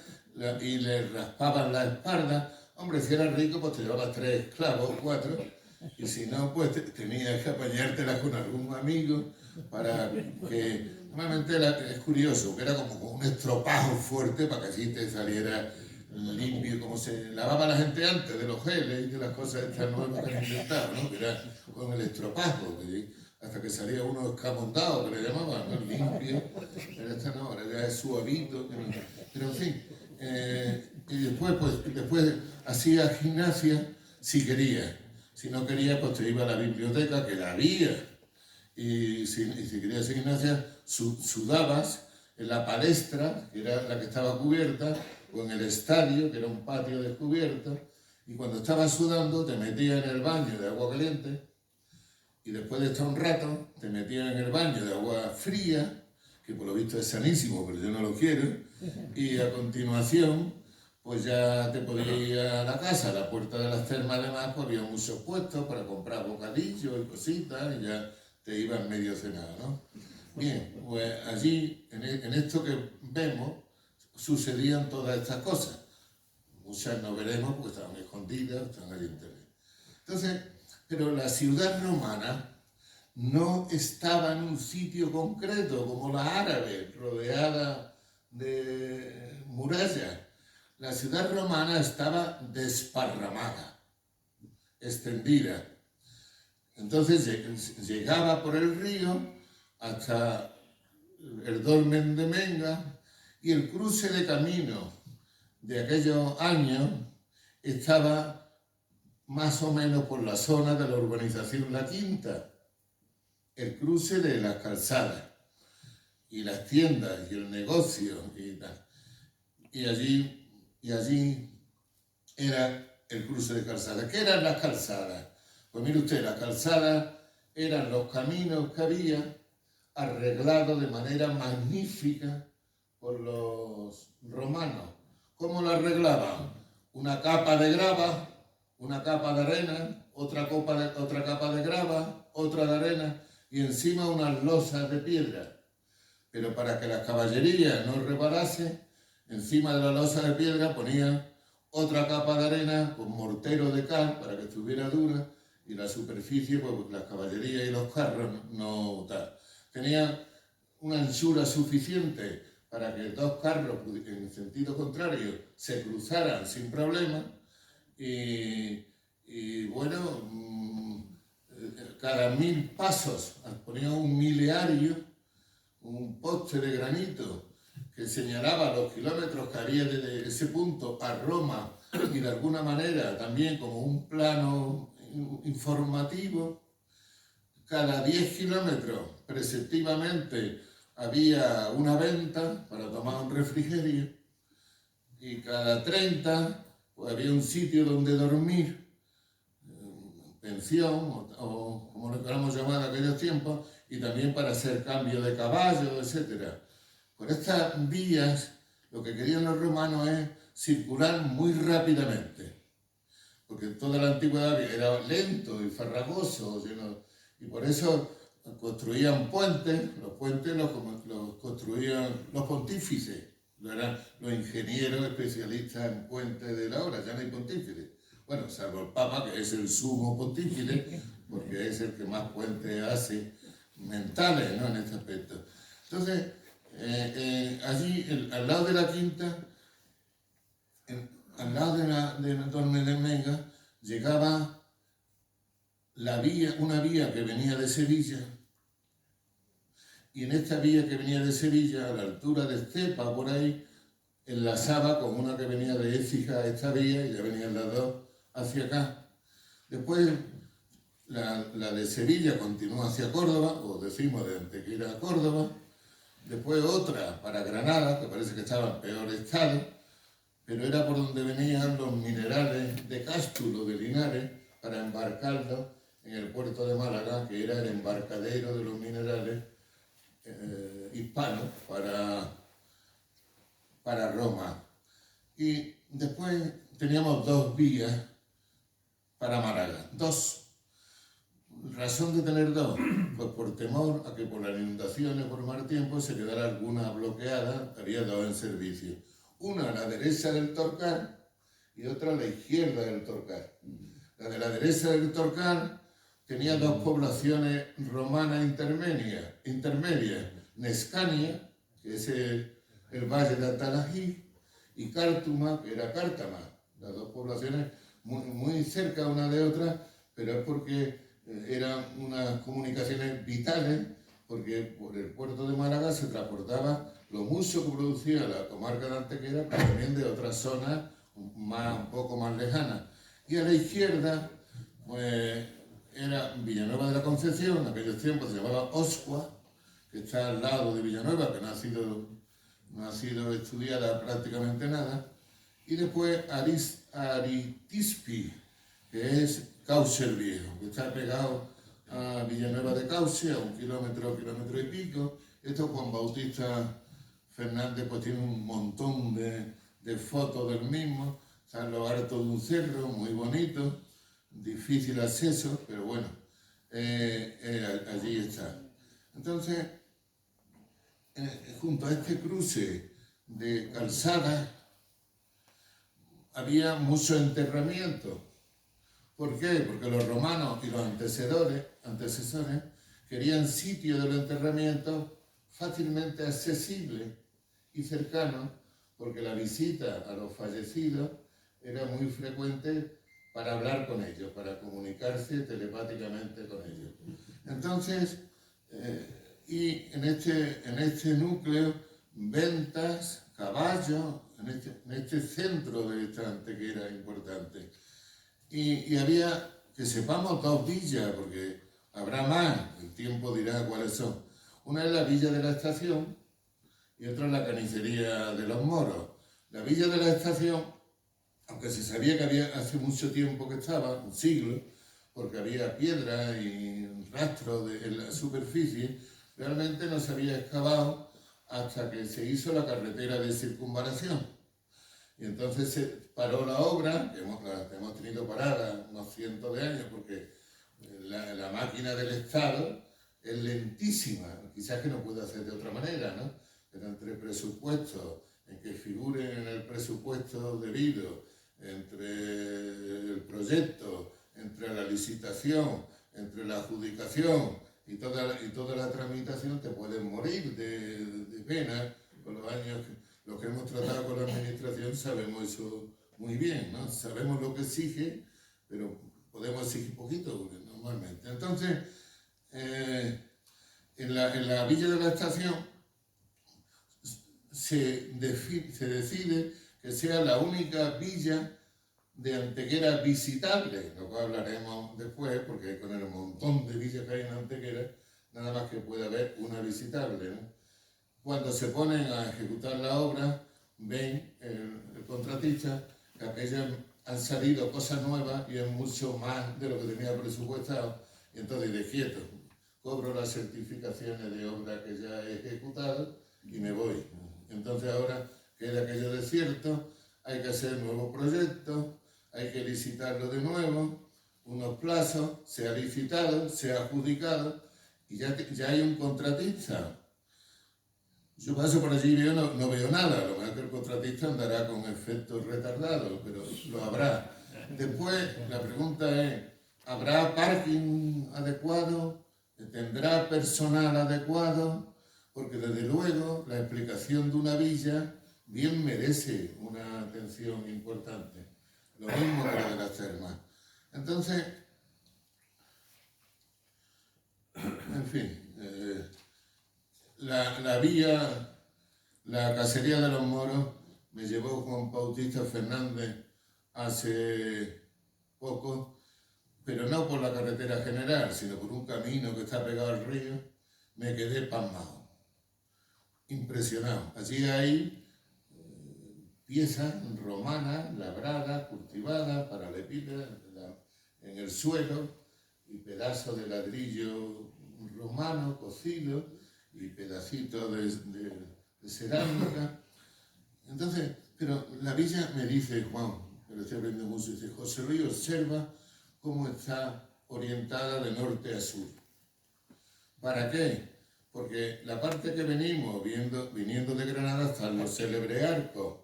y le raspaban la espalda. Hombre, si era rico, pues te llevabas 3 clavos, 4, y si no, pues tenías que apañártela con algún amigo para que... Normalmente es curioso, que era como un estropajo fuerte para que así te saliera limpio, como se lavaba la gente antes de los geles y de las cosas estas nuevas que han inventado, ¿no? Que era con el estropajo, hasta que salía uno escamondado, que le llamaban, ¿no? Limpio, pero esta no, ahora ya es suavito, pero en fin, y después hacía gimnasia si quería, si no quería pues te iba a la biblioteca, que la había, y si querías hacer gimnasia sudabas en la palestra, que era la que estaba cubierta, o en el estadio, que era un patio descubierto, y cuando estabas sudando te metías en el baño de agua caliente, y después de estar un rato te metías en el baño de agua fría, que por lo visto es sanísimo, pero yo no lo quiero, y a continuación pues ya te podías ir a la casa. A la puerta de las termas además pues había muchos puestos para comprar bocadillos y cositas, y ya te ibas medio cenado, ¿no? Bien, pues allí, en esto que vemos, sucedían todas estas cosas. Muchas no veremos porque estaban escondidas, están allí en tele. Entonces, pero la ciudad romana no estaba en un sitio concreto, como la árabe, rodeada de murallas. La ciudad romana estaba desparramada, extendida. Entonces llegaba por el río hasta el dolmen de Menga, y el cruce de camino de aquellos años estaba más o menos por la zona de la urbanización La Quinta, el cruce de las calzadas y las tiendas y el negocio y tal. y allí era el cruce de calzadas. ¿Qué eran las calzadas? Pues mire usted, las calzadas eran los caminos que había arreglados de manera magnífica por los romanos. ¿Cómo lo arreglaban? Una capa de grava, una capa de arena, otra capa de grava, otra de arena y encima unas losas de piedra. Pero para que la caballería no reparase, encima de la losa de piedra ponían otra capa de arena con mortero de cal para que estuviera dura y la superficie, pues las caballerías y los carros no tal. Tenían una anchura suficiente para que dos carros en sentido contrario se cruzaran sin problema y bueno, cada 1000 pasos ponían un miliario, un poste de granito que señalaba los kilómetros que había desde ese punto a Roma y de alguna manera también como un plano informativo. Cada 10 kilómetros preceptivamente había una venta para tomar un refrigerio y cada 30 pues, había un sitio donde dormir, pensión o como lo queramos llamar en aquellos tiempos, y también para hacer cambio de caballo, etc. Por estas vías lo que querían los romanos es circular muy rápidamente, porque toda la antigüedad era lento y farragoso, y por eso construían puentes. Los puentes los construían los pontífices, eran los ingenieros especialistas en puentes de la hora, ya no hay pontífices. Bueno, salvo el Papa, que es el sumo pontífice, porque es el que más puentes hace mentales, ¿no?, en este aspecto. Entonces, allí, al lado de la quinta, al lado de Torne de Menga, llegaba una vía que venía de Sevilla, y en esta vía que venía de Sevilla, a la altura de Estepa, por ahí, enlazaba con una que venía de Écija a esta vía, y ya venían las dos hacia acá. Después, la de Sevilla continuó hacia Córdoba, o decimos de Antequera a Córdoba. Después otra para Granada, que parece que estaba en peor estado, pero era por donde venían los minerales de Cástulo, de Linares, para embarcarlos en el puerto de Málaga, que era el embarcadero de los minerales hispanos para Roma. Y después teníamos dos vías para Málaga, dos. ¿Razón de tener dos? Pues por temor a que por las inundaciones, por mal tiempo, se quedara alguna bloqueada, había dos en servicio. Una a la derecha del Torcal y otra a la izquierda del Torcal. La de la derecha del Torcal tenía dos poblaciones romanas intermedias, Nescania, que es el valle de Atalají, y Cártuma, que era Cártama. Las dos poblaciones muy cerca una de otra, pero es porque eran unas comunicaciones vitales, porque por el puerto de Málaga se transportaba lo mucho que producía la comarca de Antequera, pero también de otras zonas un poco más lejanas. Y a la izquierda, pues, era Villanueva de la Concepción, en aquellos tiempos se llamaba Oscua, que está al lado de Villanueva, que no ha sido estudiada prácticamente nada. Y después Aritispi, que es Cauce el Viejo, que está pegado a Villanueva de Cauce, a 1 kilómetro y pico. Esto Juan Bautista Fernández pues tiene un montón de fotos del mismo. Está en lo alto de un cerro, muy bonito, difícil acceso, pero bueno, allí está. Entonces, junto a este cruce de calzadas, había mucho enterramiento. ¿Por qué? Porque los romanos y los antecesores querían sitios de los enterramientos fácilmente accesibles y cercanos, porque la visita a los fallecidos era muy frecuente para hablar con ellos, para comunicarse telepáticamente con ellos. Entonces, y en este núcleo, ventas, caballos, en este centro de esta Antequera importante. Y había, que sepamos, dos villas, porque habrá más, el tiempo dirá cuáles son. Una es la Villa de la Estación y otra es la Carnicería de los Moros. La Villa de la Estación, aunque se sabía que había hace mucho tiempo que estaba, un siglo, porque había piedra y rastros en la superficie, realmente no se había excavado hasta que se hizo la carretera de circunvalación. Y entonces se paró la obra, que hemos tenido parada unos cientos de años, porque la máquina del Estado es lentísima, quizás que no puede hacer de otra manera, ¿no? Pero entre presupuestos, en que figuren en el presupuesto debido, entre el proyecto, entre la licitación, entre la adjudicación y toda la tramitación, te puedes morir de pena. Con los años, los que hemos tratado con la administración sabemos eso muy bien, ¿no? Sabemos lo que exige, pero podemos exigir poquito normalmente. Entonces, en la Villa de la Estación se decide que sea la única villa de Antequera visitable, lo cual hablaremos después, porque con el montón de villas que hay en Antequera, nada más que puede haber una visitable, ¿no? Cuando se ponen a ejecutar la obra, ven el contratista que aquellas han salido cosas nuevas y es mucho más de lo que tenía presupuestado, y entonces de quieto, cobro las certificaciones de obra que ya he ejecutado y me voy. Entonces ahora queda aquello desierto, hay que hacer nuevos proyectos, hay que licitarlo de nuevo, unos plazos, se ha licitado, se ha adjudicado y ya hay un contratista. Yo paso por allí y no veo nada, a lo mejor que el contratista andará con efectos retardados, pero lo habrá. Después la pregunta es, ¿habrá parking adecuado? ¿Tendrá personal adecuado? Porque desde luego la explicación de una villa bien merece una atención importante. Lo mismo que la de las termas. Entonces, en fin, la villa, la casería de los Moros, me llevó Juan Bautista Fernández hace poco, pero no por la carretera general, sino por un camino que está pegado al río. Me quedé pasmado, impresionado. Allí hay piezas romanas, labradas, cultivadas, paralelepípedas en el suelo y pedazos de ladrillo romano cocido y pedacitos de cerámica. Entonces, pero la villa me dice, Juan, que lo estoy aprendiendo mucho, dice, José Luis, observa cómo está orientada de norte a sur. ¿Para qué? Porque la parte que venimos viniendo de Granada están los célebres arcos.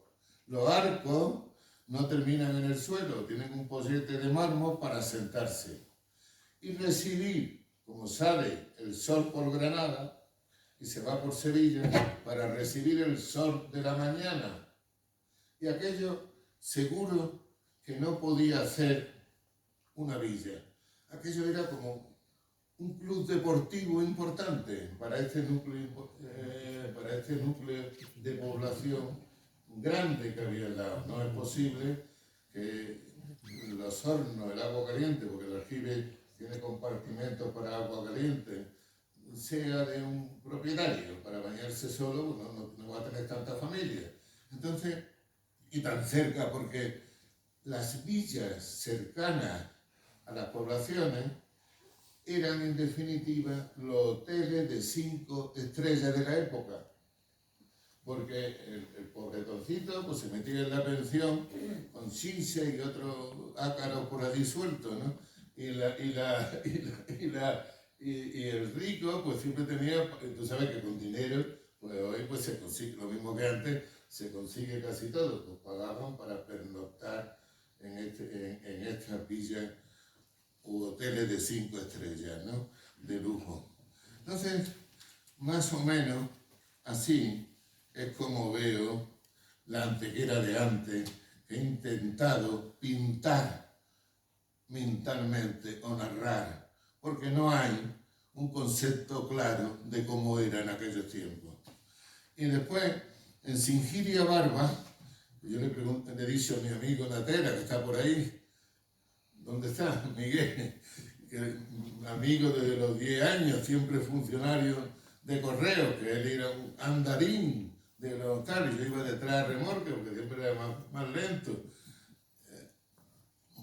Los arcos no terminan en el suelo, tienen un pollete de mármol para sentarse y recibir, como sale el sol por Granada y se va por Sevilla, para recibir el sol de la mañana. Y aquello seguro que no podía ser una villa. Aquello era como un club deportivo importante para este núcleo de población grande que había al lado. No es posible que los hornos, el agua caliente, porque el aljibe tiene compartimentos para agua caliente, sea de un propietario. Para bañarse solo no va a tener tanta familia. Entonces, y tan cerca, porque las villas cercanas a las poblaciones eran en definitiva los hoteles de 5 estrellas de la época. Porque el pobretoncito pues, se metía en la pensión con chincha y otros ácaros por allí sueltos, ¿no? Y el rico pues siempre tenía, tú sabes que con dinero, pues hoy pues se consigue, lo mismo que antes, se consigue casi todo, pues pagaban para pernoctar en estas villas u hoteles de 5 estrellas, ¿no? De lujo. Entonces, más o menos así es como veo la Antequera de antes, que he intentado pintar mentalmente o narrar, porque no hay un concepto claro de cómo era en aquellos tiempos. Y después, en Singiria Barba, yo le he dicho a mi amigo Natera, que está por ahí, ¿dónde está? Miguel, que, amigo desde los 10 años, siempre funcionario de correo, que él era un andarín de los tal, y yo iba detrás de remolque porque siempre era más lento.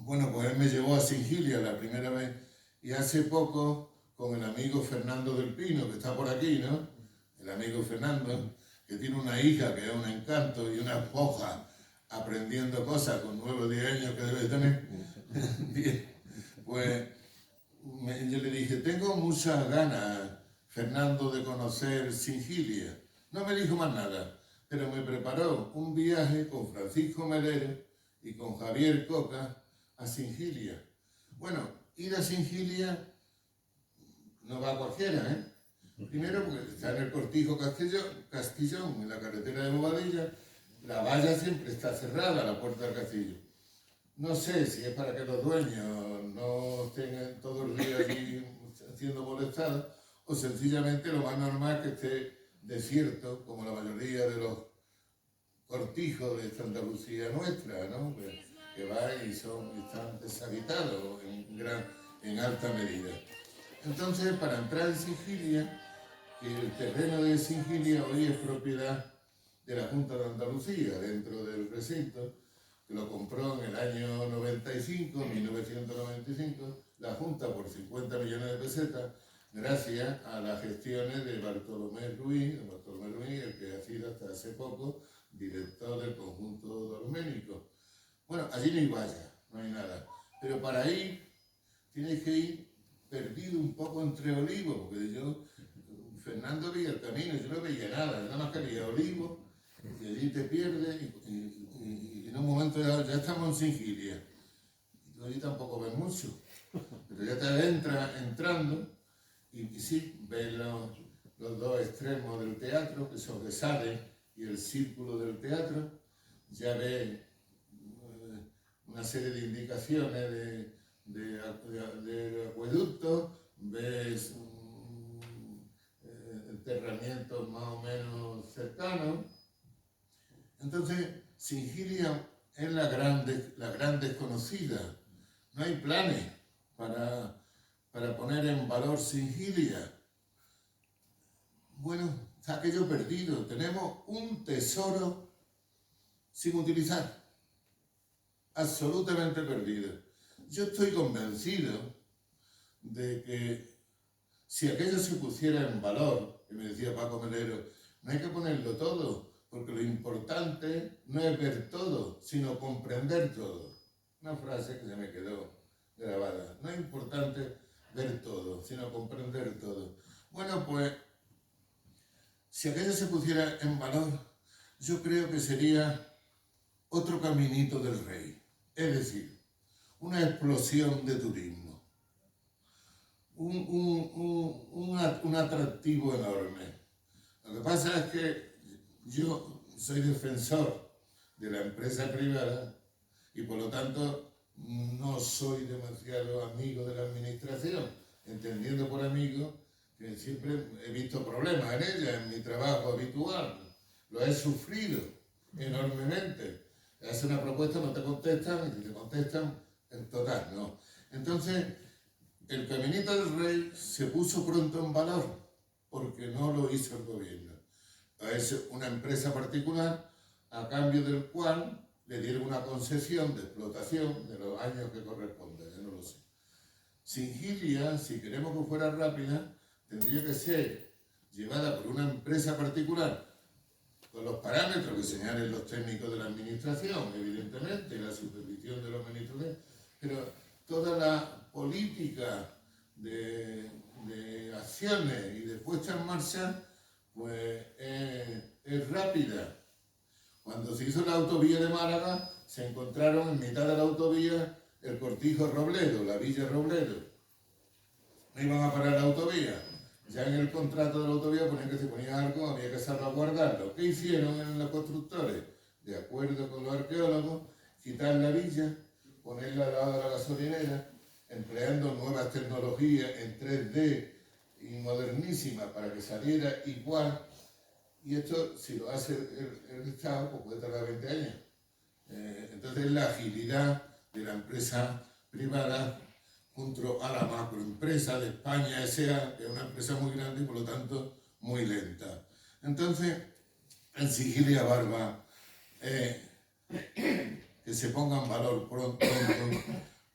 Bueno, pues él me llevó a Singilia la primera vez y hace poco con el amigo Fernando del Pino, que está por aquí, ¿no? El amigo Fernando, que tiene una hija que es un encanto y una esposa aprendiendo cosas con 9 o 10 años que debe tener. Pues yo le dije, tengo muchas ganas, Fernando, de conocer Singilia. No me dijo más nada, pero me preparó un viaje con Francisco Melero y con Javier Coca a Singilia. Bueno, ir a Singilia no va cualquiera, ¿eh? Primero porque está en el Cortijo Castillón, en la carretera de Bobadilla, la valla siempre está cerrada, la puerta del castillo. No sé si es para que los dueños no estén todo el día allí siendo molestados o sencillamente lo más normal es que esté desierto, como la mayoría de los cortijos de Andalucía nuestra, ¿no? Que van y están deshabitados en alta medida. Entonces, para entrar en Singilia, que el terreno de Singilia hoy es propiedad de la Junta de Andalucía, dentro del recinto, que lo compró en el año 1995, la Junta por 50 millones de pesetas, gracias a las gestiones de Bartolomé Ruiz, el que ha sido hasta hace poco director del conjunto dorménico. Bueno, allí no hay valla, no hay nada, pero para ir tienes que ir perdido un poco entre olivos, porque Fernando veía el camino, yo no veía nada, nada más que veía olivos, y allí te pierdes, y en un momento ya estamos en Singilia, y tú allí tampoco ves mucho, pero ya te adentras entrando, y sí, ves los dos extremos del teatro, que sobresalen, y el círculo del teatro, ya ves una serie de indicaciones de acueductos, ves enterramientos más o menos cercanos. Entonces, Singilia es la gran desconocida. No hay planes para poner en valor Singilia. Bueno, está aquello perdido. Tenemos un tesoro sin utilizar. Absolutamente perdido. Yo estoy convencido de que si aquello se pusiera en valor, que me decía Paco Melero, no hay que ponerlo todo, porque lo importante no es ver todo, sino comprender todo. Una frase que se me quedó grabada. No es importante ver todo, sino comprender todo. Bueno, pues, si aquello se pusiera en valor, yo creo que sería otro caminito del rey. Es decir, una explosión de turismo, un atractivo enorme. Lo que pasa es que yo soy defensor de la empresa privada y por lo tanto no soy demasiado amigo de la administración, entendiendo por amigo que siempre he visto problemas en ella, en mi trabajo habitual, lo he sufrido enormemente. Hace una propuesta, no te contestan, y si te contestan, en total, no. Entonces, el Caminito del Rey se puso pronto en valor, porque no lo hizo el gobierno. Es una empresa particular, a cambio del cual le dieron una concesión de explotación de los años que corresponden, yo no lo sé. Singilia, si queremos que fuera rápida, tendría que ser llevada por una empresa particular, con los parámetros que señalen los técnicos de la administración, evidentemente, y la supervisión de los ministros, pero toda la política de acciones y de puesta en marcha, pues es rápida. Cuando se hizo la autovía de Málaga, se encontraron en mitad de la autovía el Cortijo Robledo, la Villa Robledo. No iban a parar la autovía. Ya en el contrato de la autovía ponían que si ponía algo había que salvaguardarlo. ¿Qué hicieron en los constructores? De acuerdo con los arqueólogos, quitar la villa, ponerla al lado de la gasolinera, empleando nuevas tecnologías en 3D y modernísimas para que saliera igual. Y esto, si lo hace el Estado, pues puede tardar 20 años. Entonces la agilidad de la empresa privada junto a la macroempresa de España S.A., que es una empresa muy grande y por lo tanto muy lenta. Entonces, en Sigilia Barba, que se ponga en valor pronto.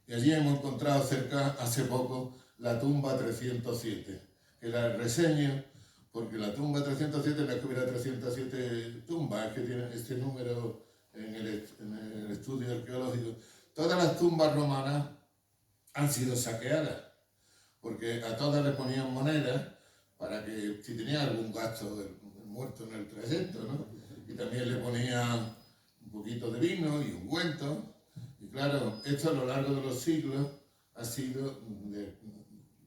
Y allí hemos encontrado cerca, hace poco, la tumba 307, que la reseño, porque la tumba 307 no es que hubiera 307 tumbas, es que tiene este número en el estudio arqueológico. Todas las tumbas romanas han sido saqueadas, porque a todas le ponían monedas para que si tenía algún gasto del muerto en el trayecto, ¿no? Y también le ponían un poquito de vino y ungüento. Y claro, esto a lo largo de los siglos ha sido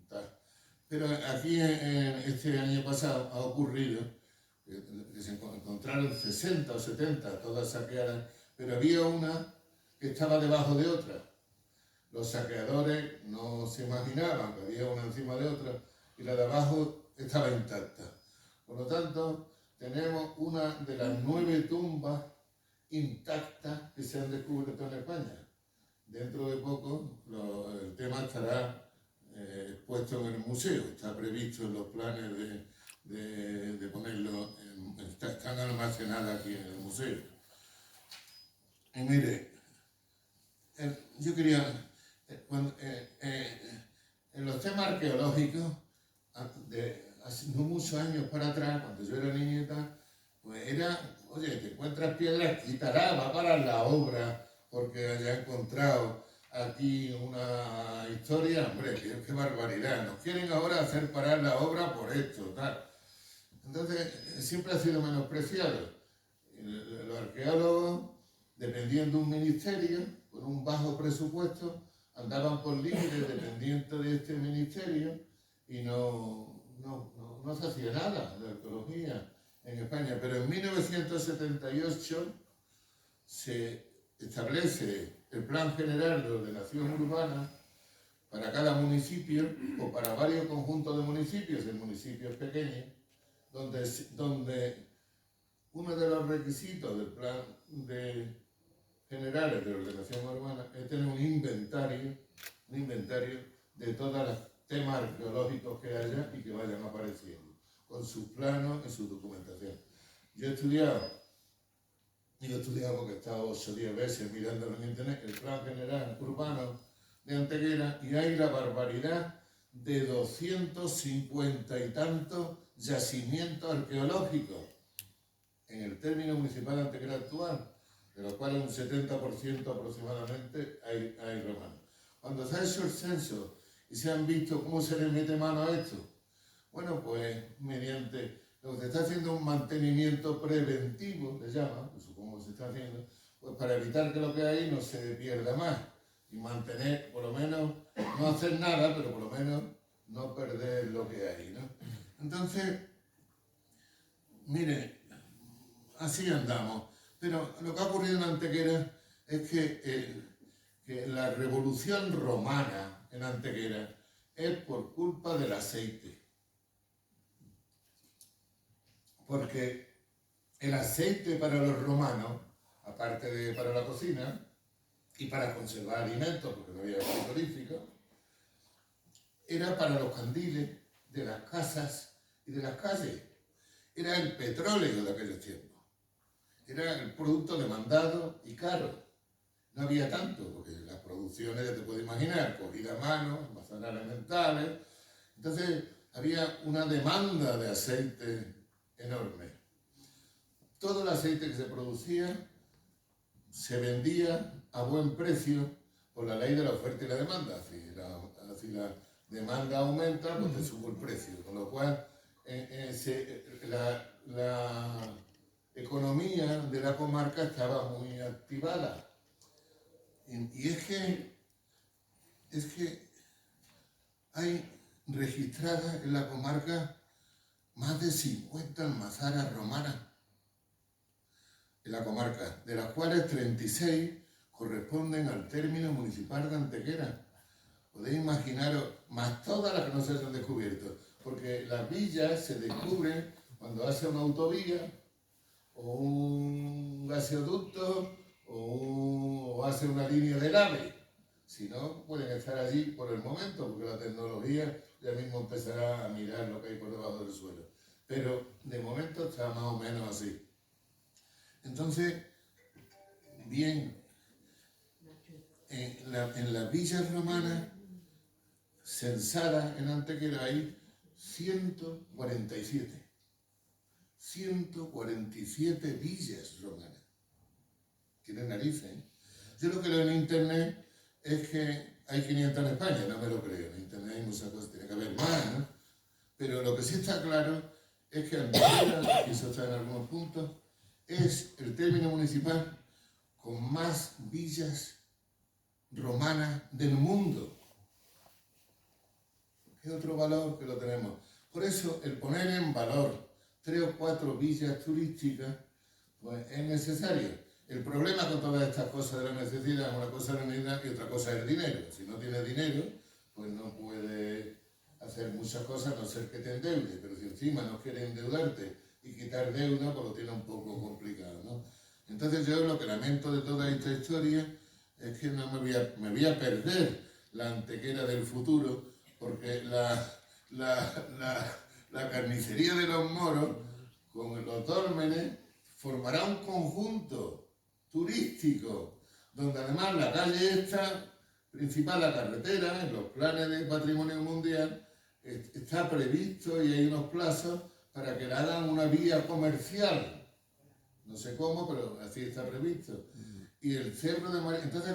tal. Pero aquí este año pasado ha ocurrido que se encontraron 60 o 70, todas saqueadas, pero había una que estaba debajo de otra. Los saqueadores no se imaginaban que había una encima de otra y la de abajo estaba intacta. Por lo tanto, tenemos una de las 9 tumbas intactas que se han descubierto en España. Dentro de poco el tema estará expuesto en el museo, está previsto en los planes de ponerlo, están almacenadas aquí en el museo. Y mire, yo quería, en los temas arqueológicos, hace no muchos años para atrás, cuando yo era niñita, pues era, oye, te encuentras piedras, quitará, va a parar la obra porque haya encontrado aquí una historia, hombre, qué barbaridad, nos quieren ahora hacer parar la obra por esto, tal. Entonces, siempre ha sido menospreciado. Los arqueólogos, dependiendo de un ministerio, con un bajo presupuesto, andaban por libre dependiendo de este ministerio y no se hacía nada de arqueología en España. Pero en 1978 se establece el Plan General de Ordenación Urbana para cada municipio o para varios conjuntos de municipios, en municipios pequeños, donde uno de los requisitos del Plan Generales de Ordenación Urbana es tener un inventario de todos los temas arqueológicos que haya y que vayan apareciendo, con sus planos y su documentación. Yo he estudiado porque he estado 8 o 10 veces mirándolo en internet, el Plan General Urbano de Antequera, y hay la barbaridad de 250 y tantos yacimientos arqueológicos en el término municipal de Antequera actual, de los cuales un 70% aproximadamente hay romanos. Cuando se ha hecho el censo y se han visto cómo se le mete mano a esto, bueno, pues mediante lo que se está haciendo un mantenimiento preventivo, se llama, pues supongo que se está haciendo, pues para evitar que lo que hay no se pierda más y mantener, por lo menos, no hacer nada, pero por lo menos no perder lo que hay, ¿no? Entonces, mire, así andamos. Pero lo que ha ocurrido en Antequera es que la revolución romana en Antequera es por culpa del aceite. Porque el aceite para los romanos, aparte de para la cocina y para conservar alimentos, porque no había frigorífico, era para los candiles de las casas y de las calles. Era el petróleo de aquellos tiempos. Era el producto demandado y caro. No había tanto, porque las producciones, ya te puedes imaginar, cogida a mano, almacenar elementales. Entonces había una demanda de aceite enorme. Todo el aceite que se producía se vendía a buen precio por la ley de la oferta y la demanda. Si la demanda aumenta, pues te sube el precio. Con lo cual, la economía de la comarca estaba muy activada. Y es que hay registradas en la comarca más de 50 almazaras romanas en la comarca, de las cuales 36 corresponden al término municipal de Antequera. Podéis imaginaros, más todas las que no se han descubierto, porque las villas se descubren cuando hace una autovía o un gasoducto o hace una línea del AVE. Si no, pueden estar allí por el momento, porque la tecnología ya mismo empezará a mirar lo que hay por debajo del suelo. Pero de momento está más o menos así. Entonces, bien, en las villas romanas censadas en Antequera hay 147. 147 villas romanas. Tiene narices, ¿eh? Yo lo que leo en internet es que hay 500 en España, no me lo creo. En internet hay muchas cosas, tiene que haber más, ¿no? Pero lo que sí está claro es que Antequera, y eso está en algunos puntos, es el término municipal con más villas romanas del mundo. Es otro valor que lo tenemos. Por eso, el poner en valor 3 o 4 villas turísticas, pues es necesario. El problema con todas estas cosas de la necesidad, una cosa es la necesidad y otra cosa es el dinero. Si no tienes dinero, pues no puedes hacer muchas cosas, a no ser que te endeudes. Pero si encima no quieres endeudarte y quitar deuda, pues lo tiene un poco complicado, ¿no? Entonces yo lo que lamento de toda esta historia es que no me voy a perder la Antequera del futuro, porque la carnicería de los moros con los dólmenes formará un conjunto turístico, donde además la calle esta, principal, la carretera, en los planes de patrimonio mundial, está previsto y hay unos plazos para que la hagan una vía comercial. No sé cómo, pero así está previsto. Y el Cerro de María, entonces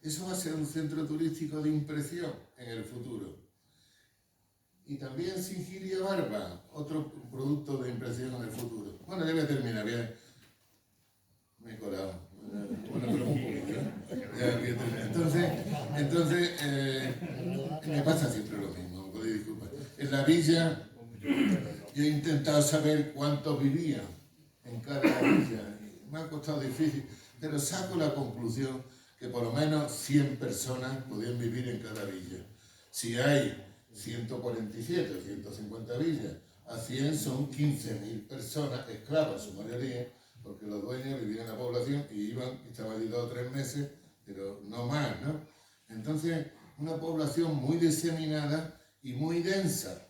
eso va a ser un centro turístico de impresión en el futuro. Y también Singiria Barba, otro producto de impresión en el futuro. Bueno, ya voy a terminar, bien. Me he colado. Bueno, pero un poquito, ¿eh? Ya voy a terminar. Entonces me pasa siempre lo mismo, me podéis disculpar. En la villa yo he intentado saber cuántos vivían en cada villa. Me ha costado difícil, pero saco la conclusión que por lo menos 100 personas podían vivir en cada villa. Si hay 147 o 150 villas, a 100 son 15.000 personas, esclavas su mayoría, porque los dueños vivían en la población y iban, estaban allí 2 o 3 meses, pero no más, ¿no? Entonces, una población muy diseminada y muy densa,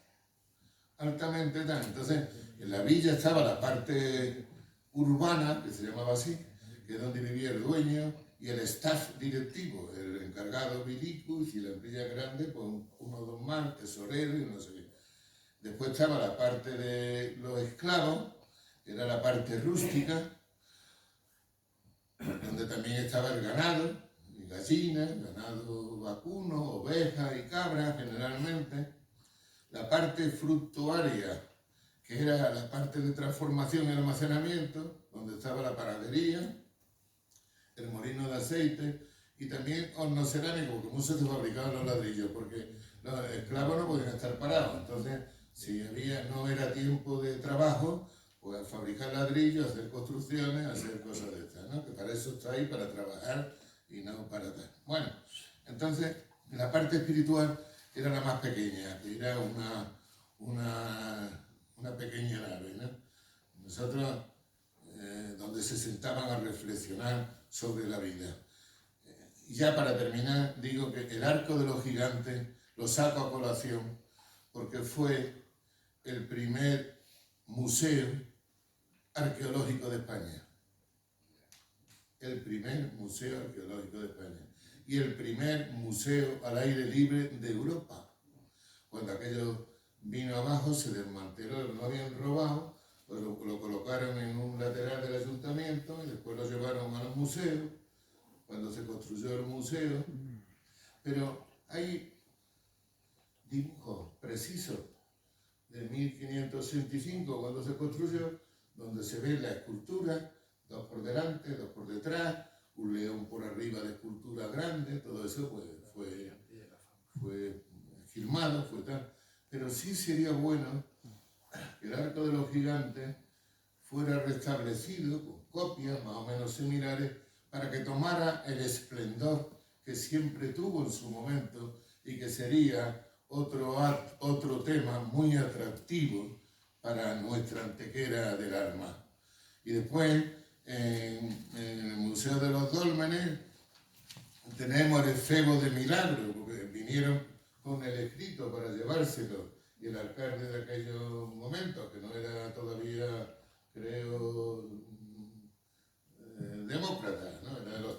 altamente tal. Entonces, en la villa estaba la parte urbana, que se llamaba así, que es donde vivía el dueño y el staff directivo, el encargado milico, y si la villa grande, pues 1 o 2 más, tesorero y no sé qué. Después estaba la parte de los esclavos, que era la parte rústica, donde también estaba el ganado, y gallinas, ganado vacuno, ovejas y cabras generalmente. La parte fructuaria, que era la parte de transformación y almacenamiento, donde estaba la panadería, el molino de aceite y también horno cerámico, porque muchos se fabricaban los ladrillos, porque los esclavos no podían estar parados. Entonces, si no era tiempo de trabajo, pues fabricar ladrillos, hacer construcciones, hacer cosas de estas, ¿no? Que para eso está ahí, para trabajar y no para tal. Bueno, entonces, la parte espiritual era la más pequeña, que era una pequeña nave, ¿no? Nosotros, donde se sentaban a reflexionar sobre la vida. Y ya para terminar, digo que el Arco de los Gigantes lo saco a colación porque fue el primer museo arqueológico de España. El primer museo arqueológico de España. Y el primer museo al aire libre de Europa. Cuando aquello vino abajo, se desmanteló, lo habían robado, pues lo colocaron en un lateral del ayuntamiento y después lo llevaron a los museos, cuando se construyó el museo. Pero hay dibujos precisos de 1565, cuando se construyó, donde se ve la escultura, 2 por delante, 2 por detrás, un león por arriba de escultura grande, todo eso pues, fue filmado, fue tal. Pero sí sería bueno que el Arco de los Gigantes fuera restablecido con copias más o menos similares para que tomara el esplendor que siempre tuvo en su momento y que sería otro tema muy atractivo para nuestra Antequera del Alma. Y después, en el Museo de los Dólmenes, tenemos el Febo de Milagro, porque vinieron con el escrito para llevárselo, y el alcalde de aquellos momentos, que no era todavía, creo,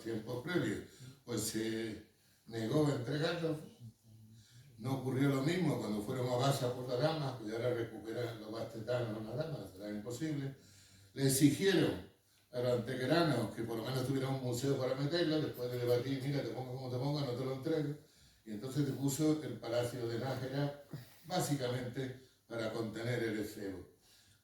tiempos previos, pues se negó a entregarlos. No ocurrió lo mismo cuando fueron a Basa por la Dama, que ahora recuperar los bastetanos en la Dama, será imposible. Le exigieron a los antequeranos que por lo menos tuvieran un museo para meterlo, después de debatir, mira, te pongo como te ponga, no te lo entrego. Y entonces se puso el Palacio de Nájera, básicamente para contener el efebo.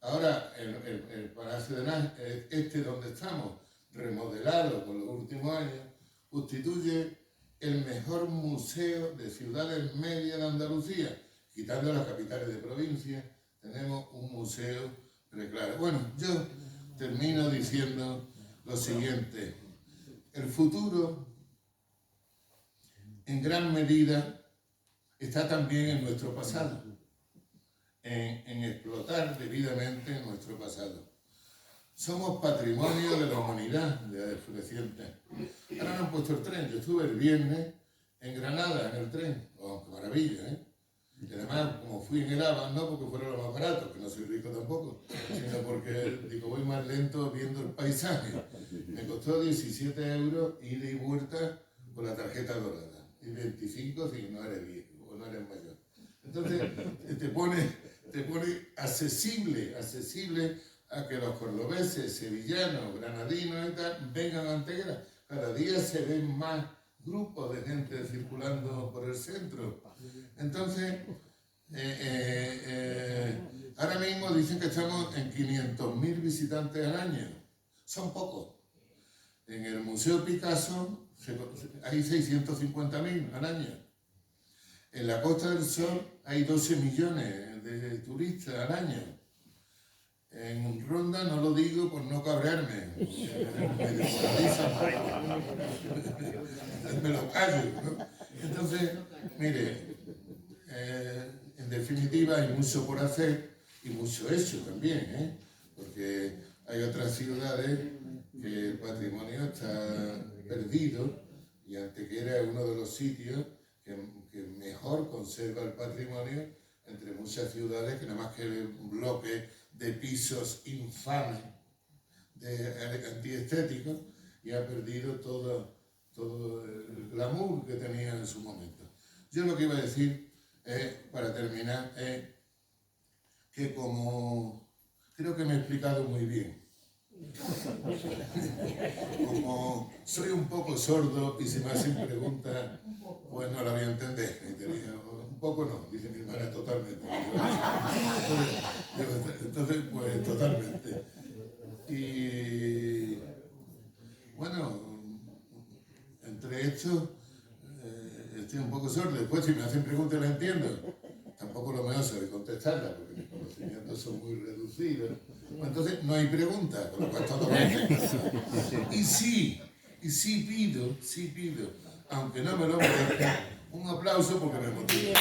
Ahora, el Palacio de Nájera, donde estamos, remodelado por los últimos años, constituye el mejor museo de ciudades medias de Andalucía. Quitando las capitales de provincia, tenemos un museo preclaro. Bueno, yo termino diciendo lo siguiente. El futuro, en gran medida, está también en nuestro pasado, en explotar debidamente nuestro pasado. Somos patrimonio de la humanidad, de Floreciente. Ahora no han puesto el tren. Yo estuve el viernes en Granada, en el tren. Oh, qué maravilla, ¿eh? Y además, como fui en el AVA, no porque fuera lo más barato, que no soy rico tampoco, sino porque, digo, voy más lento viendo el paisaje. Me costó 17 € ida y vuelta con la tarjeta dorada. Y 25 si no eres viejo o no eres mayor. Entonces, te pone accesible a que los cordobeses, sevillanos, granadinos y tal vengan a Antequera. Cada día se ven más grupos de gente circulando por el centro. Entonces, ahora mismo dicen que estamos en 500.000 visitantes al año. Son pocos. En el Museo Picasso hay 650.000 al año. En la Costa del Sol hay 12 millones de turistas al año. En Ronda no lo digo por no cabrearme, me lo callo, ¿no? Entonces, mire, en definitiva hay mucho por hacer y mucho hecho también, porque hay otras ciudades que el patrimonio está perdido y Antequera es uno de los sitios que mejor conserva el patrimonio entre muchas ciudades que nada más que un bloque de pisos infames, antiestéticos, y ha perdido todo el glamour que tenía en su momento. Yo lo que iba a decir, para terminar, es que como creo que me he explicado muy bien, como soy un poco sordo y si me hacen preguntas, pues no la voy a entender. Y te digo, un poco no, dice mi hermana, totalmente. Entonces, pues totalmente. Y bueno, entre esto, estoy un poco sordo. Después, si me hacen preguntas, la entiendo. Tampoco lo mejor saber contestarlas, porque mis conocimientos son muy reducidos. Bueno, entonces, no hay preguntas, con lo cual todo va. Y sí pido, aunque no me lo merezca, un aplauso porque me motiva.